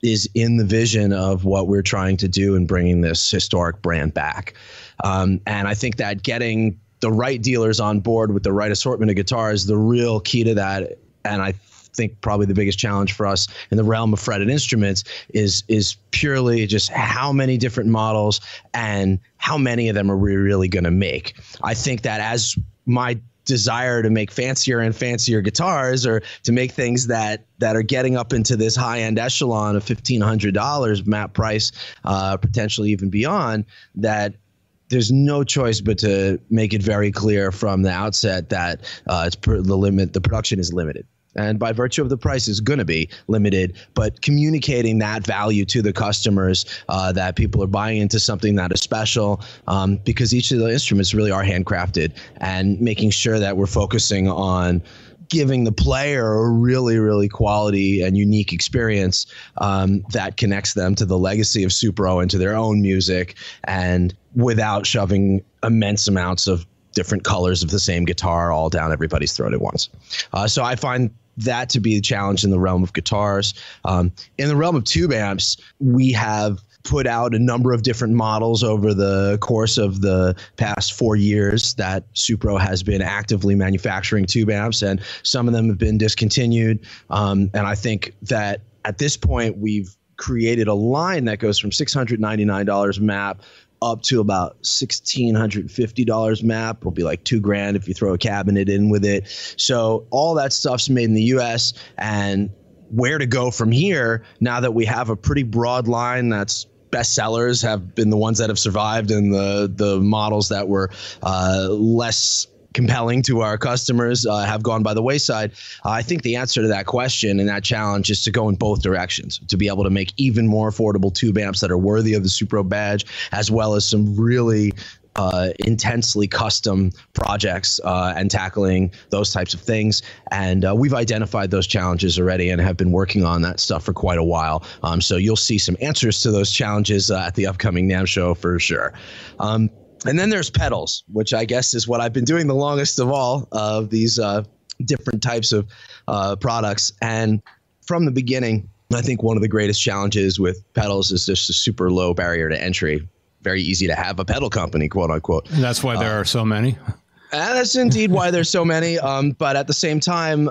is in the vision of what we're trying to do in bringing this historic brand back. And I think that getting the right dealers on board with the right assortment of guitars, the real key to that. And I think probably the biggest challenge for us in the realm of fretted instruments is purely just how many different models and how many of them are we really going to make. I think that as my desire to make fancier and fancier guitars, or to make things that are getting up into this high-end echelon of $1,500 map price, potentially even beyond, that there's no choice but to make it very clear from the outset that the production is limited. And by virtue of the price is going to be limited, but communicating that value to the customers, that people are buying into something that is special, because each of the instruments really are handcrafted, and making sure that we're focusing on giving the player a really, really quality and unique experience that connects them to the legacy of Supro and to their own music, and without shoving immense amounts of different colors of the same guitar all down everybody's throat at once. So I find that to be the challenge in the realm of guitars. In the realm of tube amps, we have put out a number of different models over the course of the past 4 years that Supro has been actively manufacturing tube amps, and some of them have been discontinued. And I think that at this point, we've created a line that goes from $699 map up to about $1,650 map. Will be like $2,000 if you throw a cabinet in with it. So all that stuff's made in the US, and where to go from here now that we have a pretty broad line that's best sellers have been the ones that have survived, and the models that were less compelling to our customers have gone by the wayside. I think the answer to that question and that challenge is to go in both directions, to be able to make even more affordable tube amps that are worthy of the Supro badge, as well as some really intensely custom projects and tackling those types of things. And we've identified those challenges already and have been working on that stuff for quite a while. So you'll see some answers to those challenges at the upcoming NAMM show for sure. And then there's pedals, which I guess is what I've been doing the longest of all of these different types of products. And from the beginning, I think one of the greatest challenges with pedals is just a super low barrier to entry. Very easy to have a pedal company, quote unquote. And that's why there are so many. That's indeed why there's so many. But at the same time,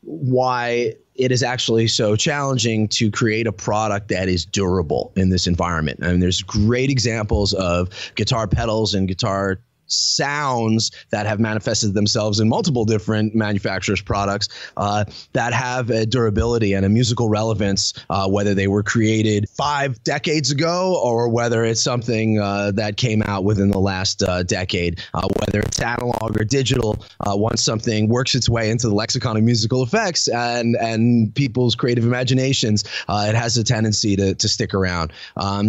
why it is actually so challenging to create a product that is durable in this environment. I mean, there's great examples of guitar pedals and guitar sounds that have manifested themselves in multiple different manufacturers' products that have a durability and a musical relevance, whether they were created 5 decades ago or whether it's something that came out within the last decade, whether it's analog or digital. Once something works its way into the lexicon of musical effects and people's creative imaginations, it has a tendency to stick around.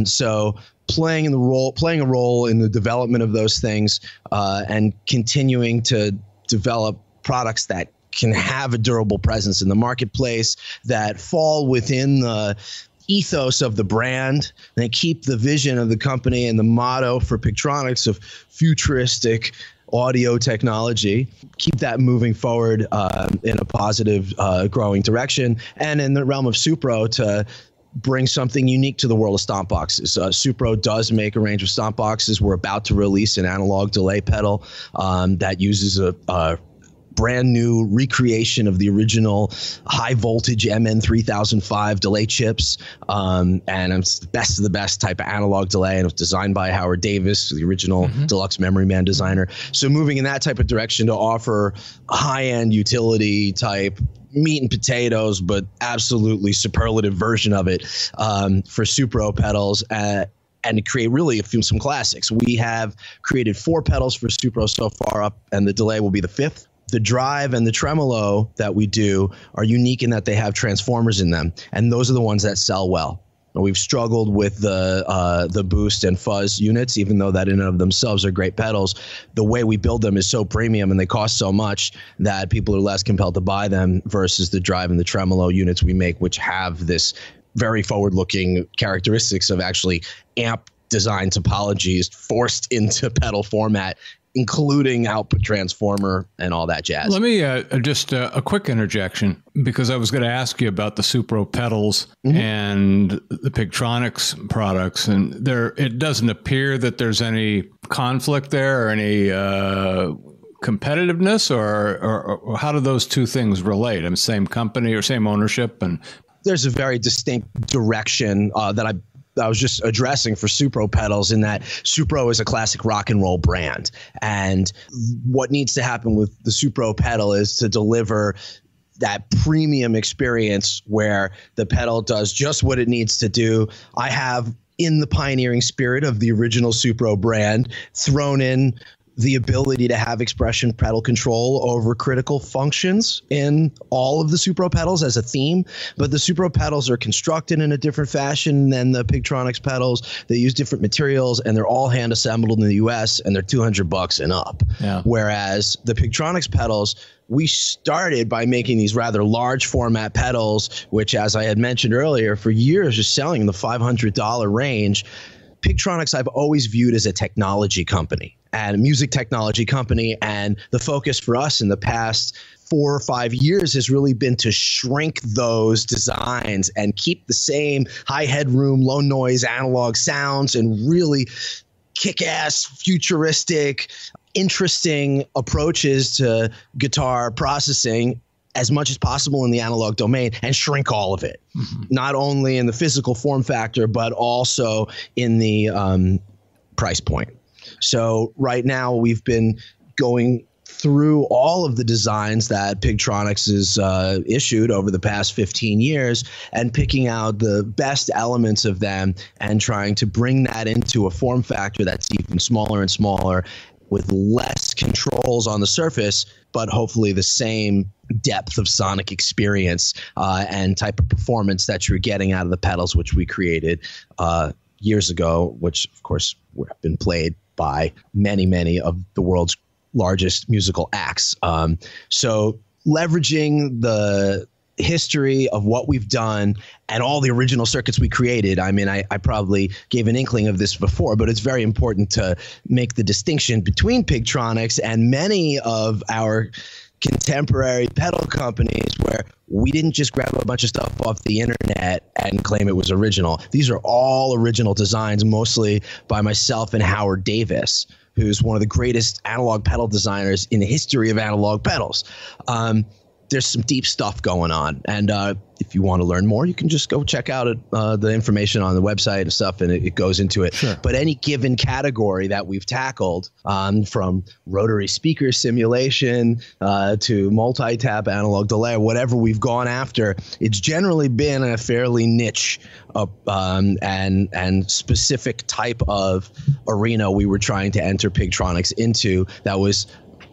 So playing a role in the development of those things and continuing to develop products that can have a durable presence in the marketplace, that fall within the ethos of the brand, and keep the vision of the company and the motto for Pigtronix of futuristic audio technology, keep that moving forward in a positive, growing direction. And in the realm of Supro, to bring something unique to the world of stomp boxes. Supro does make a range of stomp boxes. We're about to release an analog delay pedal that uses a brand new recreation of the original high voltage MN3005 delay chips. And it's the best of the best type of analog delay. And it was designed by Howard Davis, the original Deluxe Memory Man designer. So moving in that type of direction to offer high-end utility type meat and potatoes, but absolutely superlative version of it for Supro pedals. and to create really some classics. We have created 4 pedals for Supro so far up, and the delay will be the 5th. The drive and the tremolo that we do are unique in that they have transformers in them, and those are the ones that sell well. We've struggled with the boost and fuzz units, even though that in and of themselves are great pedals. The way we build them is so premium and they cost so much that people are less compelled to buy them versus the drive and the tremolo units we make, which have this very forward-looking characteristics of actually amp design topologies forced into pedal format, including output transformer and all that jazz. Let me just a quick interjection, because I was going to ask you about the Supro pedals and the Pigtronix products, and it doesn't appear that there's any conflict there or any competitiveness, or how do those two things relate? I mean, same company or same ownership? And there's a very distinct direction that I was just addressing for Supro pedals, in that Supro is a classic rock and roll brand. And what needs to happen with the Supro pedal is to deliver that premium experience where the pedal does just what it needs to do. I have, in the pioneering spirit of the original Supro brand, thrown in the ability to have expression pedal control over critical functions in all of the Supro pedals as a theme. But the Supro pedals are constructed in a different fashion than the Pigtronix pedals. They use different materials, and they're all hand assembled in the US, and they're $200 and up. Yeah. Whereas the Pigtronix pedals, we started by making these rather large format pedals, which, as I had mentioned earlier, for years are selling in the $500 range. Pigtronix I've always viewed as a technology company and a music technology company, and the focus for us in the past 4 or 5 years has really been to shrink those designs and keep the same high headroom, low noise analog sounds and really kick-ass, futuristic, interesting approaches to guitar processing as much as possible in the analog domain, and shrink all of it, not only in the physical form factor, but also in the price point. So right now we've been going through all of the designs that Pigtronix has issued over the past 15 years and picking out the best elements of them and trying to bring that into a form factor that's even smaller and smaller, with less controls on the surface, but hopefully the same depth of sonic experience and type of performance that you're getting out of the pedals, which we created years ago, which of course have been played by many, many of the world's largest musical acts. So leveraging the history of what we've done and all the original circuits we created. I mean, I probably gave an inkling of this before, but it's very important to make the distinction between Pigtronix and many of our contemporary pedal companies, where we didn't just grab a bunch of stuff off the internet and claim it was original. These are all original designs, mostly by myself and Howard Davis, who's one of the greatest analog pedal designers in the history of analog pedals. There's some deep stuff going on. And if you want to learn more, you can just go check out the information on the website and stuff, and it goes into it. Sure. But any given category that we've tackled, from rotary speaker simulation to multi-tap analog delay, whatever we've gone after, it's generally been a fairly niche and specific type of arena we were trying to enter Pigtronix into that was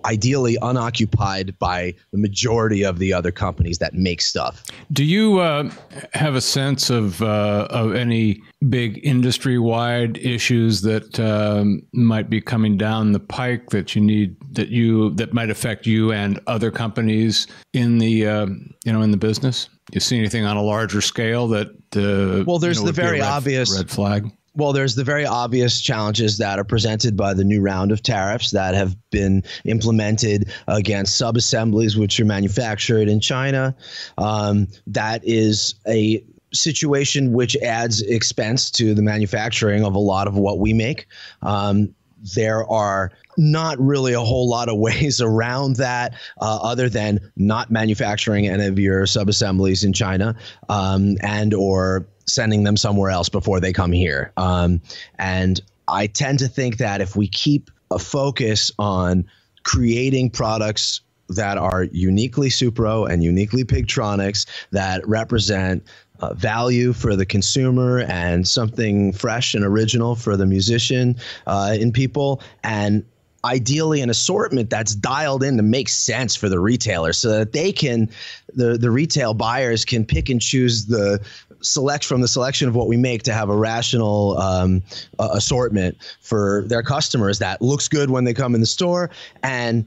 ideally unoccupied by the majority of the other companies that make stuff. Do you have a sense of any big industry-wide issues that might be coming down the pike that that might affect you and other companies in the in the business? You see anything on a larger scale that well, there's the very obvious red flag. Well, there's the very obvious challenges that are presented by the new round of tariffs that have been implemented against sub-assemblies which are manufactured in China. That is a situation which adds expense to the manufacturing of a lot of what we make. There are not really a whole lot of ways around that other than not manufacturing any of your sub-assemblies in China and or sending them somewhere else before they come here. And I tend to think that if we keep a focus on creating products that are uniquely Supro and uniquely Pigtronix, that represent value for the consumer and something fresh and original for the musician in people, and ideally an assortment that's dialed in to make sense for the retailer so that they can, the retail buyers can pick and choose the selection of what we make to have a rational assortment for their customers that looks good when they come in the store. And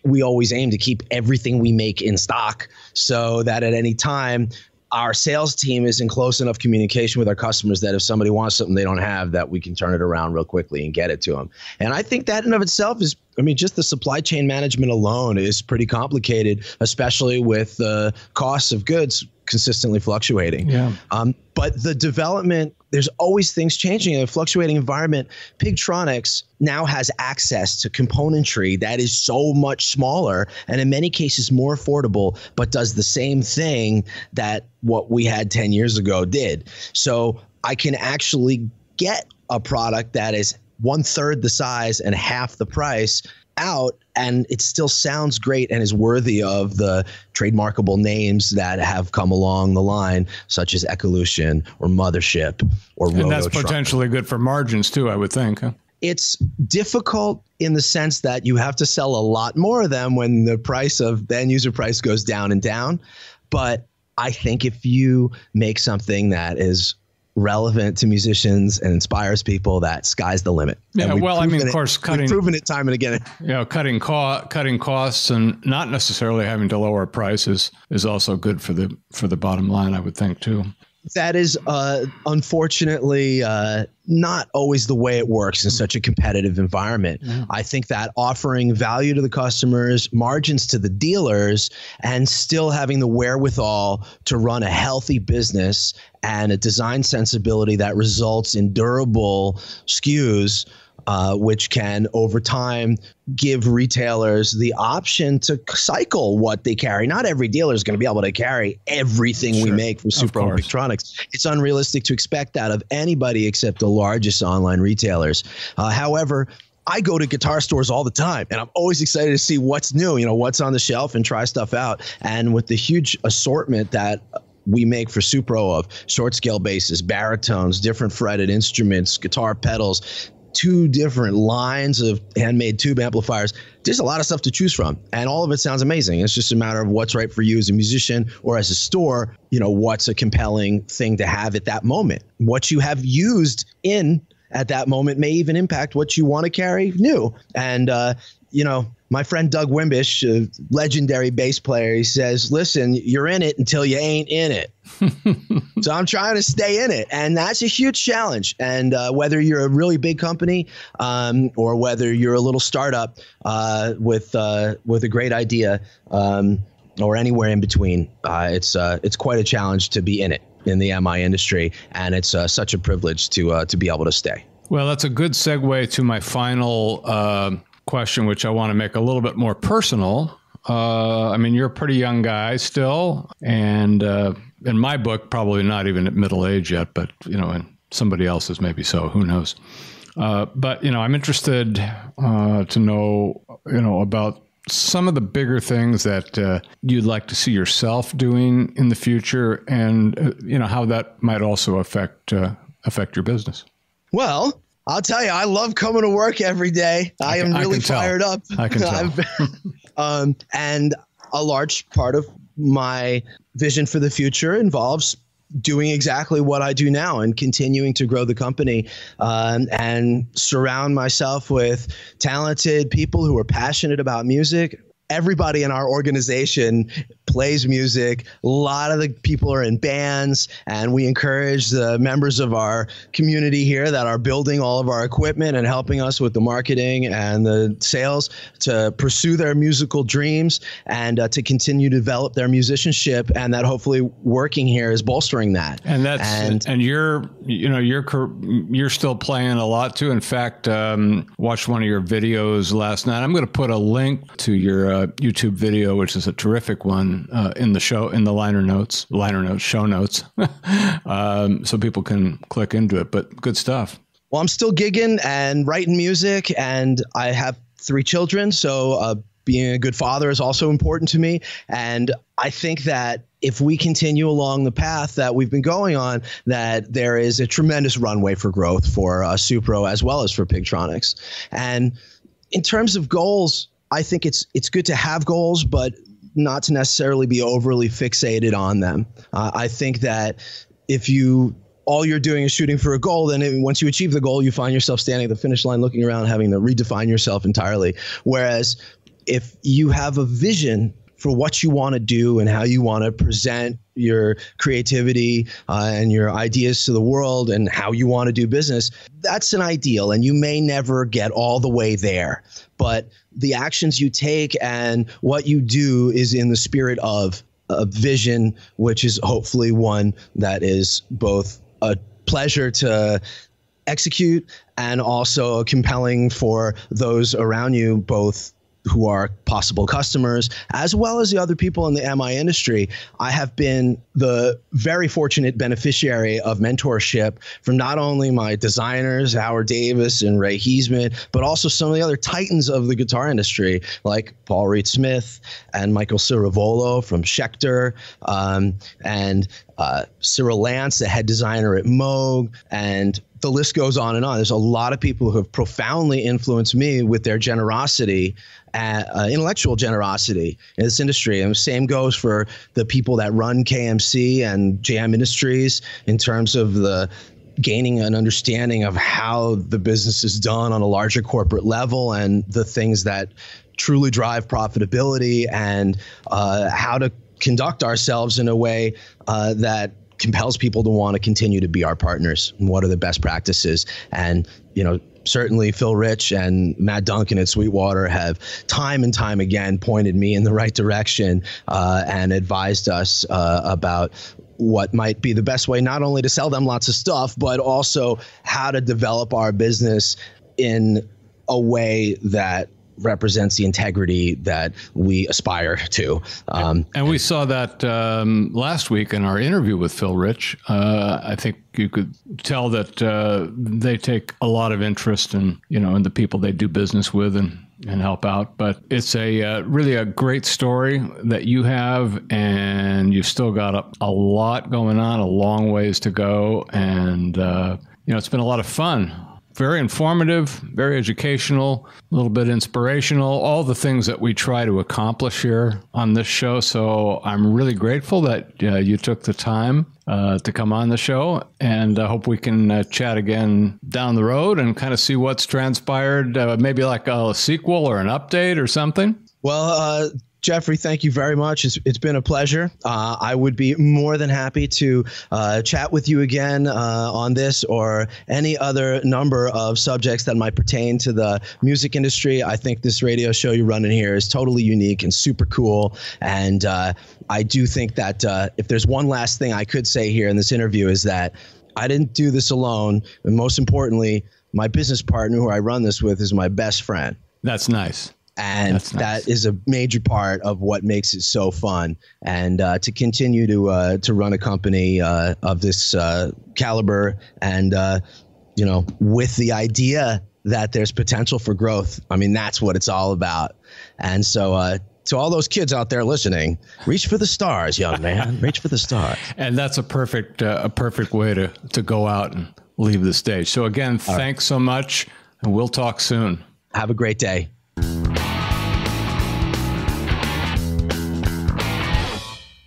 we always aim to keep everything we make in stock so that at any time our sales team is in close enough communication with our customers that if somebody wants something they don't have, that we can turn it around real quickly and get it to them. And I think that in of itself is, I mean, just the supply chain management alone is pretty complicated, especially with the costs of goods consistently fluctuating. Yeah. But the development, there's always things changing in a fluctuating environment. Pigtronix now has access to componentry that is so much smaller and in many cases more affordable, but does the same thing that what we had 10 years ago did. So I can actually get a product that is 1/3 the size and half the price out, and it still sounds great and is worthy of the trademarkable names that have come along the line, such as Ecolution or Mothership or Roto. And that's potentially good for margins too, I would think. Huh? It's difficult in the sense that you have to sell a lot more of them when the price of the end user price goes down and down. But I think if you make something that is relevant to musicians and inspires people, that sky's the limit. Yeah, well, I mean, of course, we've proven it time and again. Cutting costs and not necessarily having to lower prices is also good for the bottom line, I would think, too. That is unfortunately not always the way it works in such a competitive environment. Yeah. I think that offering value to the customers, margins to the dealers, and still having the wherewithal to run a healthy business and a design sensibility that results in durable SKUs, which can over time give retailers the option to cycle what they carry. Not every dealer is going to be able to carry everything we make from Supro and Pigtronix. It's unrealistic to expect that of anybody except the largest online retailers. However, I go to guitar stores all the time, and I'm always excited to see what's new, what's on the shelf, and try stuff out. And with the huge assortment that we make for Supro of short scale basses, baritones, different fretted instruments, guitar pedals, 2 different lines of handmade tube amplifiers. There's a lot of stuff to choose from, and all of it sounds amazing. It's just a matter of what's right for you as a musician or as a store. What's a compelling thing to have at that moment. What you have used at that moment may even impact what you want to carry new. And, my friend Doug Wimbish, a legendary bass player, he says, listen, you're in it until you ain't in it. So I'm trying to stay in it. And that's a huge challenge. And whether you're a really big company or whether you're a little startup with a great idea or anywhere in between, it's quite a challenge to be in it in the MI industry. And it's such a privilege to be able to stay. Well, that's a good segue to my final question, which I want to make a little bit more personal. You're a pretty young guy still, and in my book, probably not even at middle age yet, but in somebody else's maybe so. Who knows? But I'm interested to know about some of the bigger things that you'd like to see yourself doing in the future, and how that might also affect your business. Well, I'll tell you, I love coming to work every day. I am really fired up. I can tell. And a large part of my vision for the future involves doing exactly what I do now and continuing to grow the company and surround myself with talented people who are passionate about music. Everybody in our organization plays music. A lot of the people are in bands, and we encourage the members of our community here that are building all of our equipment and helping us with the marketing and the sales to pursue their musical dreams and to continue to develop their musicianship. And that hopefully working here is bolstering that. And you're still playing a lot too. In fact, watched one of your videos last night. I'm going to put a link to your YouTube video, which is a terrific one, in the show notes, so people can click into it. But good stuff. Well, I'm still gigging and writing music, and I have 3 children, so being a good father is also important to me. And I think that if we continue along the path that we've been going on, that there is a tremendous runway for growth for Supro as well as for Pigtronix. And in terms of goals, I think it's good to have goals, but not to necessarily be overly fixated on them. I think that if all you're doing is shooting for a goal, then once you achieve the goal, you find yourself standing at the finish line, looking around, having to redefine yourself entirely. Whereas if you have a vision for what you want to do and how you want to present your creativity and your ideas to the world and how you want to do business, that's an ideal. And you may never get all the way there, but the actions you take and what you do is in the spirit of a vision, which is hopefully one that is both a pleasure to execute and also compelling for those around you, both who are possible customers, as well as the other people in the MI industry. I have been the very fortunate beneficiary of mentorship from not only my designers, Howard Davis and Ray Heisman, but also some of the other titans of the guitar industry, like Paul Reed Smith and Michael Ciravolo from Schecter, and Cyril Lance, the head designer at Moog, and the list goes on and on. There's a lot of people who have profoundly influenced me with their generosity, intellectual generosity in this industry. And the same goes for the people that run KMC and JM Industries in terms of the gaining an understanding of how the business is done on a larger corporate level and the things that truly drive profitability and how to conduct ourselves in a way that compels people to want to continue to be our partners, and what are the best practices. And, certainly Phil Rich and Matt Duncan at Sweetwater have time and time again pointed me in the right direction and advised us about what might be the best way, not only to sell them lots of stuff, but also how to develop our business in a way that represents the integrity that we aspire to. And we saw that last week in our interview with Phil Rich. I think you could tell that they take a lot of interest in the people they do business with and help out. But it's really a great story that you have, and you've still got a lot going on, a long ways to go. And, it's been a lot of fun. Very informative, very educational, a little bit inspirational, all the things that we try to accomplish here on this show. So I'm really grateful that you took the time to come on the show, and I hope we can chat again down the road and kind of see what's transpired, maybe like a sequel or an update or something. Well, Jeffrey, thank you very much. It's been a pleasure. I would be more than happy to chat with you again on this or any other number of subjects that might pertain to the music industry. I think this radio show you're running here is totally unique and super cool. And I do think that if there's one last thing I could say here in this interview is that I didn't do this alone. And most importantly, my business partner who I run this with is my best friend. That's nice. And that is a major part of what makes it so fun. And to continue to run a company of this caliber and, with the idea that there's potential for growth, I mean, that's what it's all about. And so to all those kids out there listening, reach for the stars, young man. Reach for the stars. And that's a perfect way to go out and leave the stage. So again, thanks so much, and we'll talk soon. Have a great day.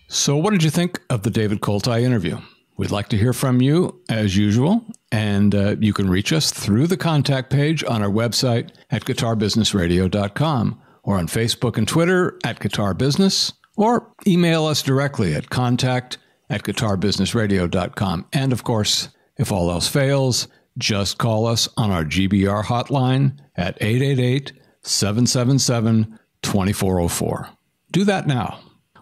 So what did you think of the David Koltai interview? We'd like to hear from you as usual, and you can reach us through the contact page on our website at guitarbusinessradio.com or on Facebook and Twitter at Guitar Business, or email us directly at contact@guitarbusinessradio.com. And of course, if all else fails, just call us on our GBR hotline at 888-777-2404. Do that now.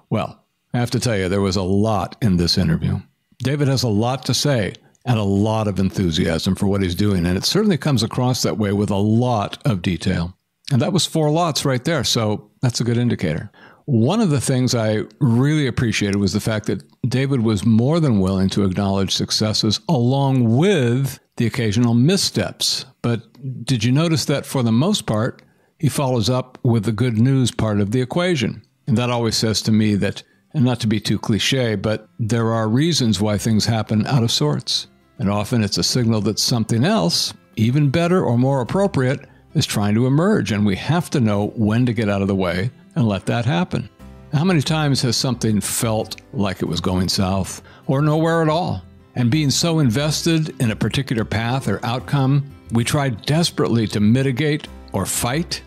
Well, I have to tell you, there was a lot in this interview. David has a lot to say and a lot of enthusiasm for what he's doing, and it certainly comes across that way with a lot of detail. And that was 4 lots right there, so that's a good indicator. One of the things I really appreciated was the fact that David was more than willing to acknowledge successes along with the occasional missteps. But did you notice that for the most part, he follows up with the good news part of the equation? And that always says to me that And not to be too cliche, but there are reasons why things happen out of sorts. And often it's a signal that something else, even better or more appropriate, is trying to emerge, and we have to know when to get out of the way and let that happen. How many times has something felt like it was going south or nowhere at all? And being so invested in a particular path or outcome, we try desperately to mitigate or fight,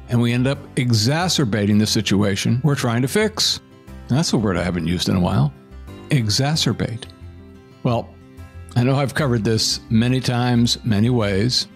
and we end up exacerbating the situation we're trying to fix. That's a word I haven't used in a while. Exacerbate. Well, I know I've covered this many times, many ways.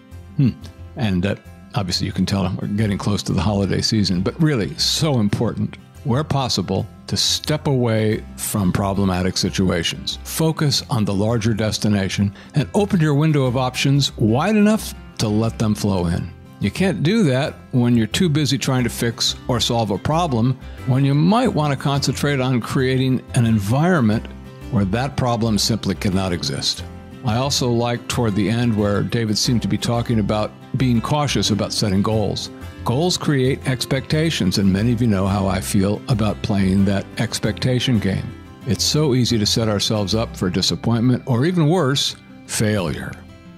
And obviously you can tell we're getting close to the holiday season, but really so important, where possible, to step away from problematic situations. Focus on the larger destination and open your window of options wide enough to let them flow in. You can't do that when you're too busy trying to fix or solve a problem, when you might want to concentrate on creating an environment where that problem simply cannot exist. I also like toward the end where David seemed to be talking about being cautious about setting goals. Goals create expectations, and many of you know how I feel about playing that expectation game. It's so easy to set ourselves up for disappointment, or even worse, failure.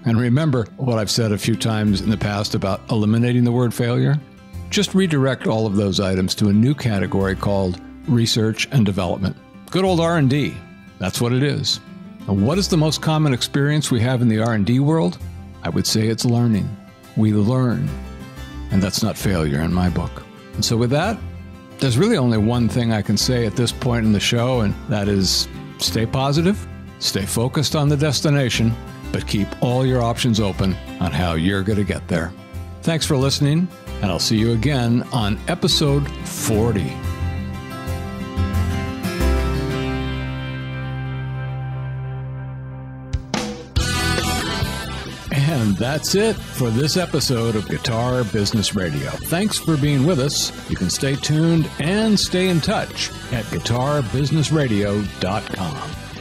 And remember what I've said a few times in the past about eliminating the word failure? Just redirect all of those items to a new category called research and development. Good old R&D. That's what it is. And what is the most common experience we have in the R&D world? I would say it's learning. We learn. And that's not failure in my book. And so with that, there's really only one thing I can say at this point in the show, and that is stay positive, stay focused on the destination, but keep all your options open on how you're going to get there. Thanks for listening, and I'll see you again on episode 40. And that's it for this episode of Guitar Business Radio. Thanks for being with us. You can stay tuned and stay in touch at guitarbusinessradio.com.